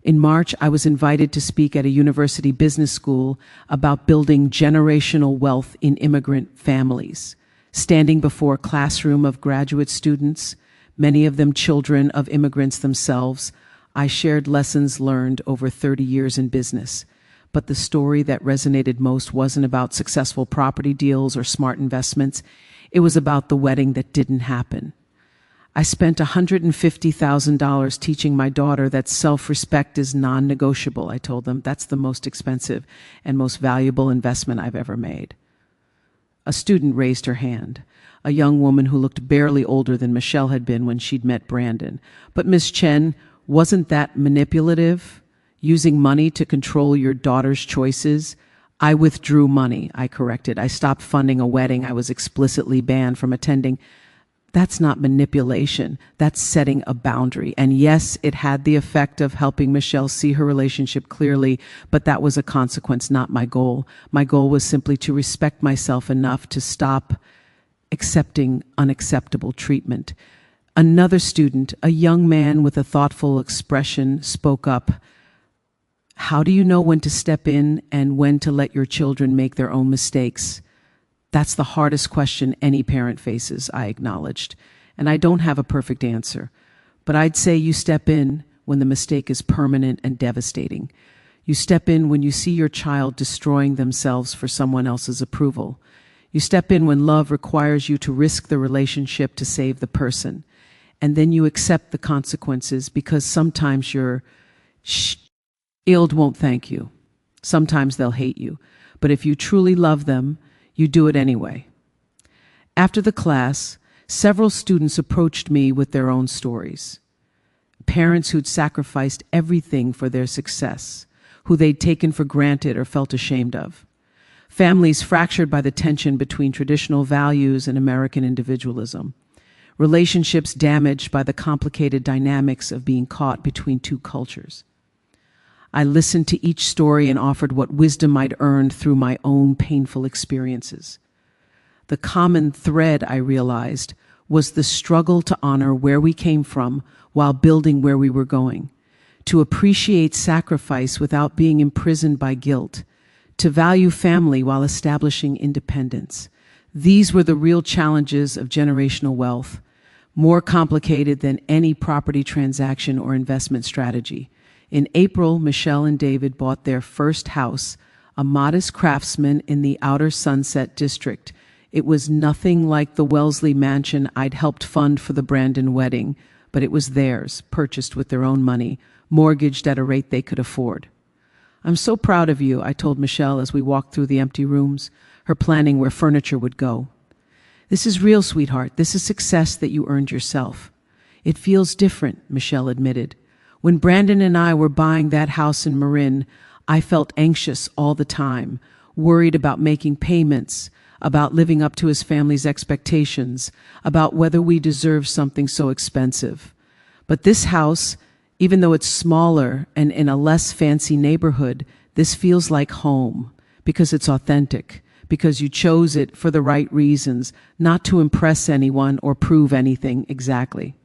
In March, I was invited to speak at a university business school about building generational wealth in immigrant families. Standing before a classroom of graduate students, many of them children of immigrants themselves, I shared lessons learned over 30 years in business. But the story that resonated most wasn't about successful property deals or smart investments. It was about the wedding that didn't happen. I spent $150,000 teaching my daughter that self-respect is non-negotiable. I told them that's the most expensive and most valuable investment I've ever made. A student raised her hand, a young woman who looked barely older than Michelle had been when she'd met Brandon. But Miss Chen, wasn't that manipulative? Using money to control your daughter's choices? I withdrew money, I corrected. I stopped funding a wedding I was explicitly banned from attending. That's not manipulation. That's setting a boundary. And yes, it had the effect of helping Michelle see her relationship clearly, but that was a consequence, not my goal. My goal was simply to respect myself enough to stop accepting unacceptable treatment. Another student, a young man with a thoughtful expression, spoke up. How do you know when to step in and when to let your children make their own mistakes? That's the hardest question any parent faces, I acknowledged. And I don't have a perfect answer. But I'd say you step in when the mistake is permanent and devastating. You step in when you see your child destroying themselves for someone else's approval. You step in when love requires you to risk the relationship to save the person. And then you accept the consequences because sometimes your shield won't thank you. Sometimes they'll hate you. But if you truly love them, you do it anyway. After the class, several students approached me with their own stories. Parents who'd sacrificed everything for their success, who they'd taken for granted or felt ashamed of. Families fractured by the tension between traditional values and American individualism. Relationships damaged by the complicated dynamics of being caught between two cultures. I listened to each story and offered what wisdom I'd earned through my own painful experiences. The common thread, I realized, was the struggle to honor where we came from while building where we were going, to appreciate sacrifice without being imprisoned by guilt, to value family while establishing independence. These were the real challenges of generational wealth, more complicated than any property transaction or investment strategy. In April, Michelle and David bought their first house, a modest craftsman in the outer Sunset District. It was nothing like the Wellesley mansion I'd helped fund for the Brandon wedding, but it was theirs, purchased with their own money, mortgaged at a rate they could afford. I'm so proud of you, I told Michelle as we walked through the empty rooms, her planning where furniture would go. This is real, sweetheart. This is success that you earned yourself. It feels different, Michelle admitted. When Brandon and I were buying that house in Marin, I felt anxious all the time, worried about making payments, about living up to his family's expectations, about whether we deserved something so expensive. But this house, even though it's smaller and in a less fancy neighborhood, this feels like home because it's authentic, because you chose it for the right reasons, not to impress anyone or prove anything exactly.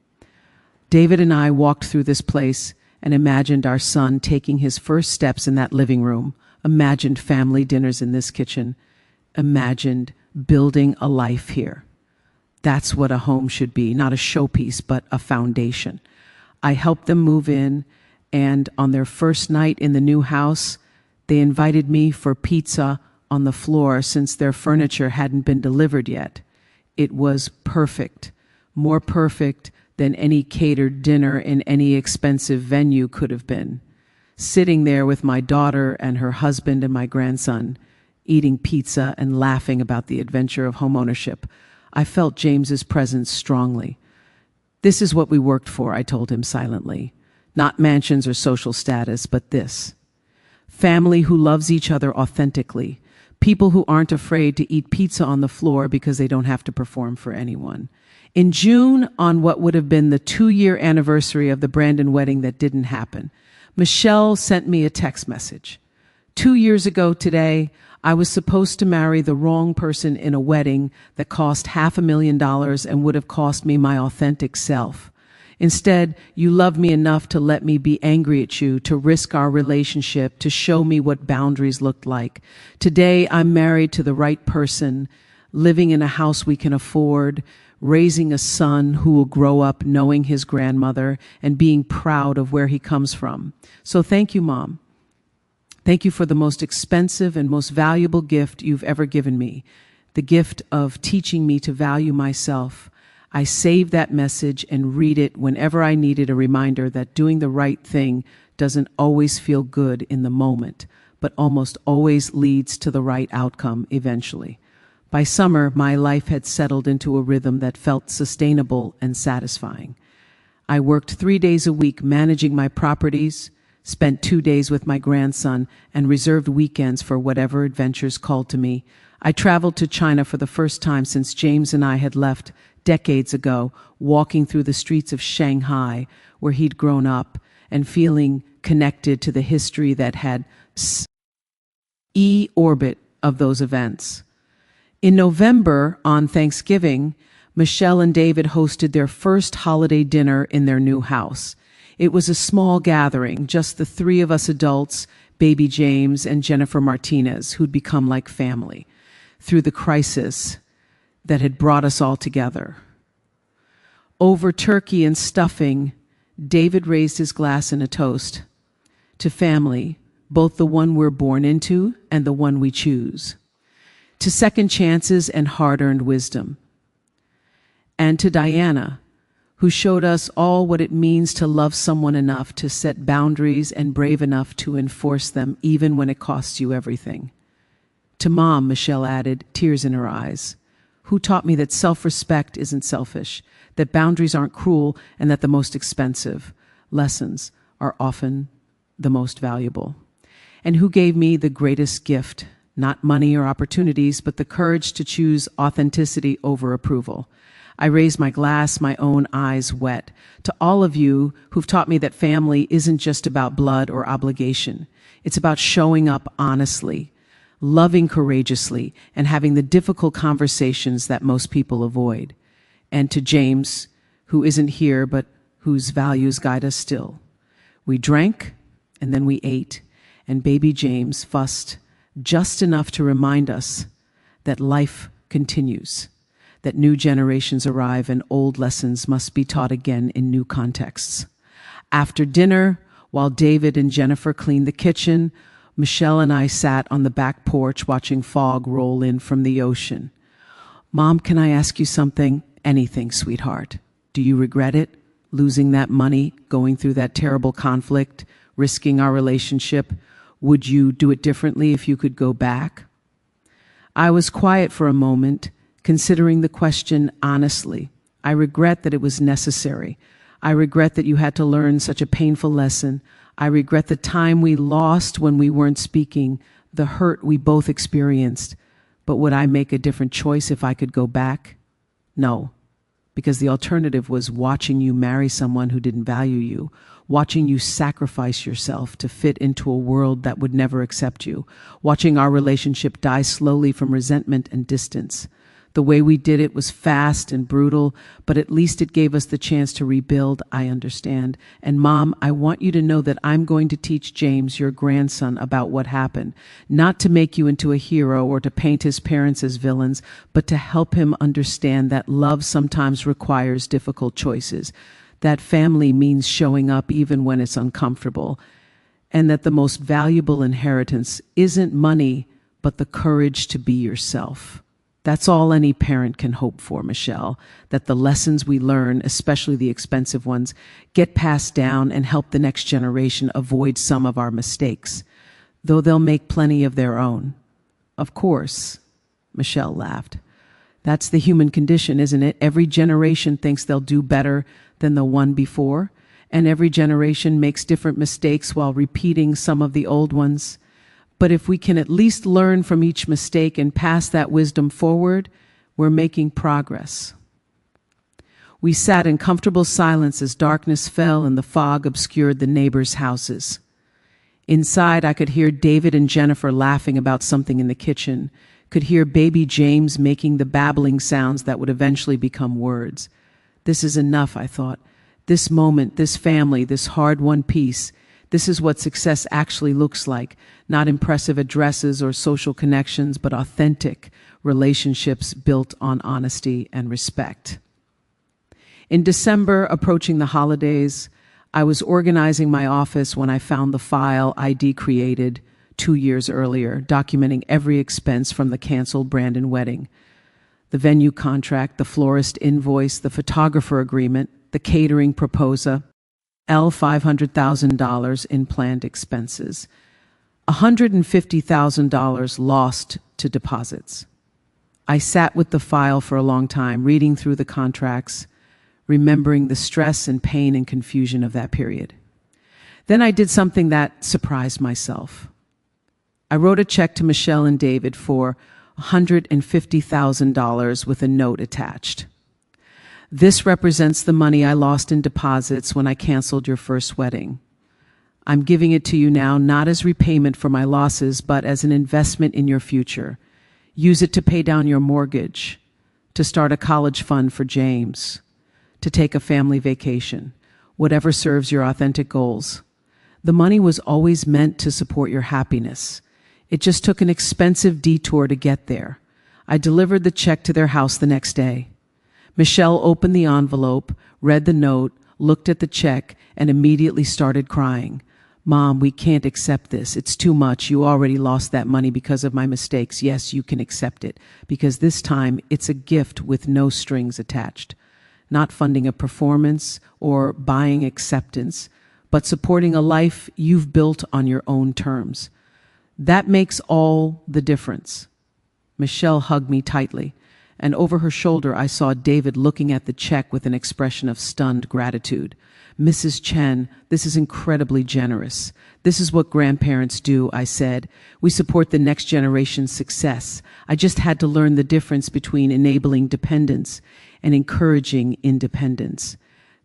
David and I walked through this place and imagined our son taking his first steps in that living room, imagined family dinners in this kitchen, imagined building a life here. That's what a home should be, not a showpiece, but a foundation. I helped them move in, and on their first night in the new house, they invited me for pizza on the floor since their furniture hadn't been delivered yet. It was perfect, more perfect than any catered dinner in any expensive venue could have been. Sitting there with my daughter and her husband and my grandson, eating pizza and laughing about the adventure of homeownership, I felt James's presence strongly. This is what we worked for, I told him silently. Not mansions or social status, but this. Family who loves each other authentically. People who aren't afraid to eat pizza on the floor because they don't have to perform for anyone. In June, on what would have been the 2-year anniversary of the Brandon wedding that didn't happen, Michelle sent me a text message. 2 years ago today, I was supposed to marry the wrong person in a wedding that cost $500,000 and would have cost me my authentic self. Instead, you loved me enough to let me be angry at you, to risk our relationship, to show me what boundaries looked like. Today, I'm married to the right person, living in a house we can afford, raising a son who will grow up knowing his grandmother and being proud of where he comes from. So thank you, Mom. Thank you for the most expensive and most valuable gift you've ever given me, the gift of teaching me to value myself. I save that message and read it whenever I needed a reminder that doing the right thing doesn't always feel good in the moment, but almost always leads to the right outcome eventually. By summer, my life had settled into a rhythm that felt sustainable and satisfying. I worked 3 days a week managing my properties, spent 2 days with my grandson, and reserved weekends for whatever adventures called to me. I traveled to China for the first time since James and I had left decades ago, walking through the streets of Shanghai, where he'd grown up, and feeling connected to the history that had orbit of those events. In November, on Thanksgiving, Michelle and David hosted their first holiday dinner in their new house. It was a small gathering, just the 3 of us adults, baby James and Jennifer Martinez, who'd become like family through the crisis that had brought us all together. Over turkey and stuffing, David raised his glass in a toast to family, both the one we're born into and the one we choose, to second chances and hard-earned wisdom, and to Diana, who showed us all what it means to love someone enough to set boundaries and brave enough to enforce them even when it costs you everything. To Mom, Michelle added, tears in her eyes, who taught me that self-respect isn't selfish, that boundaries aren't cruel, and that the most expensive lessons are often the most valuable. And who gave me the greatest gift, not money or opportunities, but the courage to choose authenticity over approval. I raised my glass, my own eyes wet. To all of you who've taught me that family isn't just about blood or obligation. It's about showing up honestly, loving courageously, and having the difficult conversations that most people avoid. And to James, who isn't here, but whose values guide us still. We drank, and then we ate, and baby James fussed just enough to remind us that life continues, that new generations arrive and old lessons must be taught again in new contexts. After dinner, while David and Jennifer cleaned the kitchen, Michelle and I sat on the back porch watching fog roll in from the ocean. Mom, can I ask you something? Anything, sweetheart. Do you regret it? Losing that money, going through that terrible conflict, risking our relationship? Would you do it differently if you could go back? I was quiet for a moment, considering the question honestly. I regret that it was necessary. I regret that you had to learn such a painful lesson. I regret the time we lost when we weren't speaking, the hurt we both experienced. But would I make a different choice if I could go back? No, because the alternative was watching you marry someone who didn't value you, watching you sacrifice yourself to fit into a world that would never accept you, watching our relationship die slowly from resentment and distance. The way we did it was fast and brutal, but at least it gave us the chance to rebuild, I understand. And Mom, I want you to know that I'm going to teach James, your grandson, about what happened. Not to make you into a hero or to paint his parents as villains, but to help him understand that love sometimes requires difficult choices, that family means showing up even when it's uncomfortable, and that the most valuable inheritance isn't money, but the courage to be yourself. That's all any parent can hope for, Michelle, that the lessons we learn, especially the expensive ones, get passed down and help the next generation avoid some of our mistakes, though they'll make plenty of their own. Of course, Michelle laughed. That's the human condition, isn't it? Every generation thinks they'll do better than the one before, and every generation makes different mistakes while repeating some of the old ones. But if we can at least learn from each mistake and pass that wisdom forward, we're making progress. We sat in comfortable silence as darkness fell and the fog obscured the neighbors' houses. Inside, I could hear David and Jennifer laughing about something in the kitchen, could hear baby James making the babbling sounds that would eventually become words. This is enough, I thought. This moment, this family, this hard-won peace, this is what success actually looks like. Not impressive addresses or social connections, but authentic relationships built on honesty and respect. In December, approaching the holidays, I was organizing my office when I found the file ID created 2 years earlier, documenting every expense from the canceled Brandon wedding. The venue contract, the florist invoice, the photographer agreement, the catering proposal, $500,000 in planned expenses, $150,000 lost to deposits. I sat with the file for a long time, reading through the contracts, remembering the stress and pain and confusion of that period. Then I did something that surprised myself. I wrote a check to Michelle and David for $150,000 with a note attached. This represents the money I lost in deposits when I canceled your first wedding. I'm giving it to you now, not as repayment for my losses, but as an investment in your future. Use it to pay down your mortgage, to start a college fund for James, to take a family vacation, whatever serves your authentic goals. The money was always meant to support your happiness. It just took an expensive detour to get there. I delivered the check to their house the next day. Michelle opened the envelope, read the note, looked at the check, and immediately started crying. Mom, we can't accept this. It's too much. You already lost that money because of my mistakes. Yes, you can accept it, because this time it's a gift with no strings attached. Not funding a performance or buying acceptance, but supporting a life you've built on your own terms. That makes all the difference. Michelle hugged me tightly, and over her shoulder I saw David looking at the check with an expression of stunned gratitude. Mrs. Chen, this is incredibly generous. This is what grandparents do, I said. We support the next generation's success. I just had to learn the difference between enabling dependence and encouraging independence.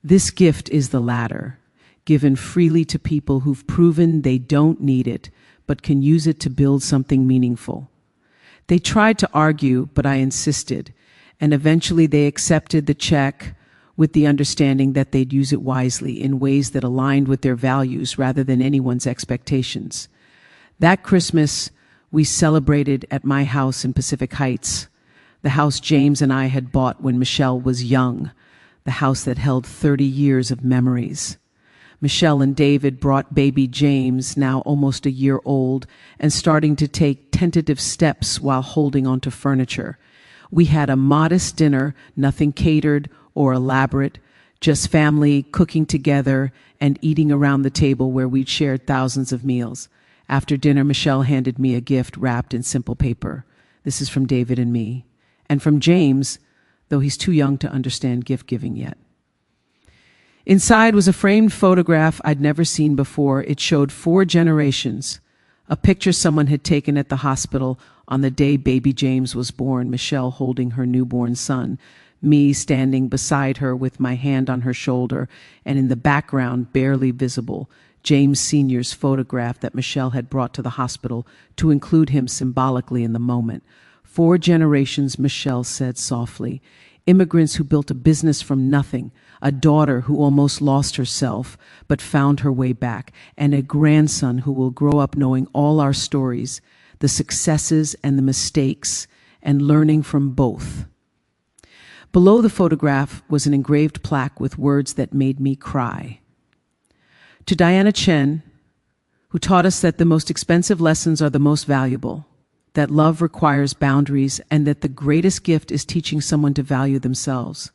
This gift is the latter, given freely to people who've proven they don't need it, but can use it to build something meaningful. They tried to argue, but I insisted, and eventually they accepted the check with the understanding that they'd use it wisely in ways that aligned with their values rather than anyone's expectations. That Christmas, we celebrated at my house in Pacific Heights, the house James and I had bought when Michelle was young, the house that held 30 years of memories. Michelle and David brought baby James, now almost a year old, and starting to take tentative steps while holding onto furniture. We had a modest dinner, nothing catered or elaborate, just family cooking together and eating around the table where we'd shared thousands of meals. After dinner, Michelle handed me a gift wrapped in simple paper. This is from David and me. And from James, though he's too young to understand gift giving yet. Inside was a framed photograph I'd never seen before. It showed 4 generations, a picture someone had taken at the hospital on the day baby James was born, Michelle holding her newborn son, me standing beside her with my hand on her shoulder, and in the background, barely visible, James Sr.'s photograph that Michelle had brought to the hospital to include him symbolically in the moment. 4 generations, Michelle said softly. Immigrants who built a business from nothing, a daughter who almost lost herself but found her way back, and a grandson who will grow up knowing all our stories, the successes and the mistakes, and learning from both. Below the photograph was an engraved plaque with words that made me cry. To Diana Chen, who taught us that the most expensive lessons are the most valuable, that love requires boundaries, and that the greatest gift is teaching someone to value themselves,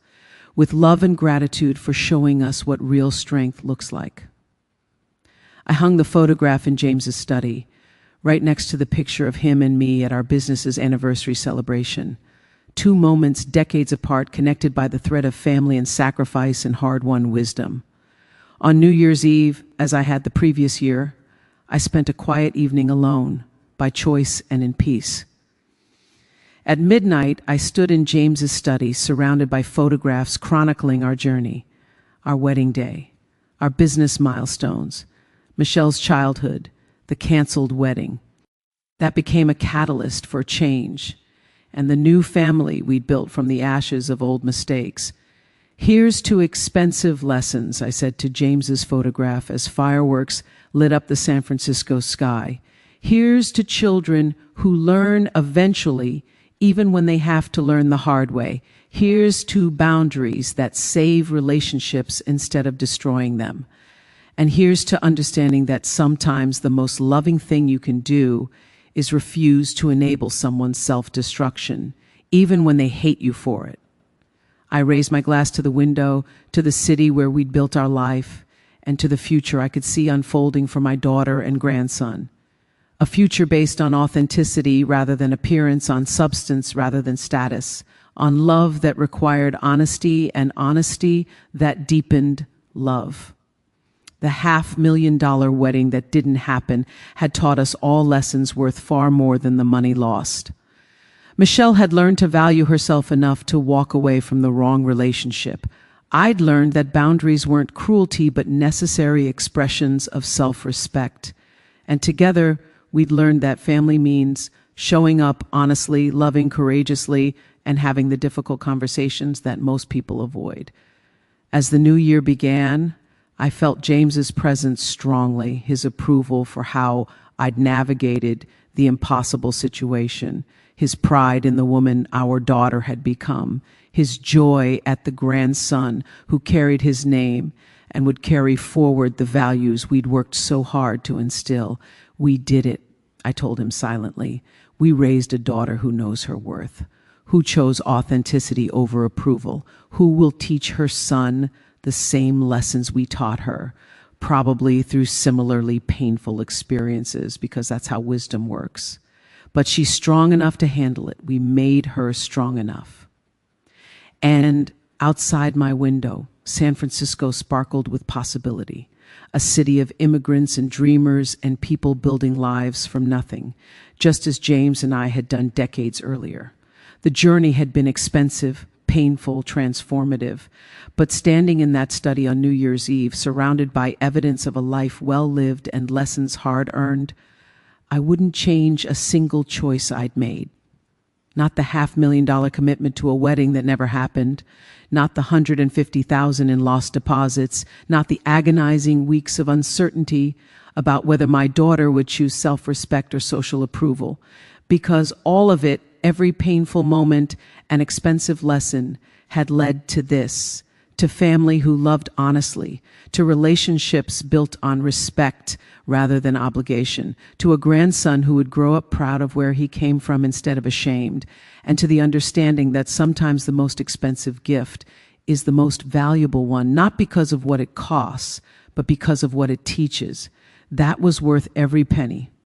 with love and gratitude for showing us what real strength looks like. I hung the photograph in James's study, right next to the picture of him and me at our business's anniversary celebration. two moments decades apart connected by the thread of family and sacrifice and hard-won wisdom. On New Year's Eve, as I had the previous year, I spent a quiet evening alone, by choice and in peace. At midnight, I stood in James's study, surrounded by photographs chronicling our journey, our wedding day, our business milestones, Michelle's childhood, the canceled wedding. That became a catalyst for change and the new family we'd built from the ashes of old mistakes. "Here's to expensive lessons," I said to James's photograph as fireworks lit up the San Francisco sky. "Here's to children who learn eventually, even when they have to learn the hard way. Here's to boundaries that save relationships instead of destroying them. And here's to understanding that sometimes the most loving thing you can do is refuse to enable someone's self-destruction, even when they hate you for it." I raised my glass to the window, to the city where we'd built our life, and to the future I could see unfolding for my daughter and grandson. A future based on authenticity rather than appearance, on substance rather than status, on love that required honesty and honesty that deepened love. The $500,000 wedding that didn't happen had taught us all lessons worth far more than the money lost. Michelle had learned to value herself enough to walk away from the wrong relationship. I'd learned that boundaries weren't cruelty but necessary expressions of self-respect. And together, we'd learned that family means showing up honestly, loving courageously, and having the difficult conversations that most people avoid. As the new year began, I felt James's presence strongly, his approval for how I'd navigated the impossible situation, his pride in the woman our daughter had become, his joy at the grandson who carried his name and would carry forward the values we'd worked so hard to instill. "We did it," I told him silently. "We raised a daughter who knows her worth, who chose authenticity over approval, who will teach her son the same lessons we taught her, probably through similarly painful experiences, because that's how wisdom works. But she's strong enough to handle it. We made her strong enough." And outside my window, San Francisco sparkled with possibility, a city of immigrants and dreamers and people building lives from nothing, just as James and I had done decades earlier. The journey had been expensive, painful, transformative, but standing in that study on New Year's Eve, surrounded by evidence of a life well lived and lessons hard earned, I wouldn't change a single choice I'd made. Not the $500,000 commitment to a wedding that never happened, not the $150,000 in lost deposits, not the agonizing weeks of uncertainty about whether my daughter would choose self-respect or social approval, because all of it, every painful moment and expensive lesson, had led to this, to family who loved honestly, to relationships built on respect rather than obligation, to a grandson who would grow up proud of where he came from instead of ashamed, and to the understanding that sometimes the most expensive gift is the most valuable one, not because of what it costs, but because of what it teaches. That was worth every penny.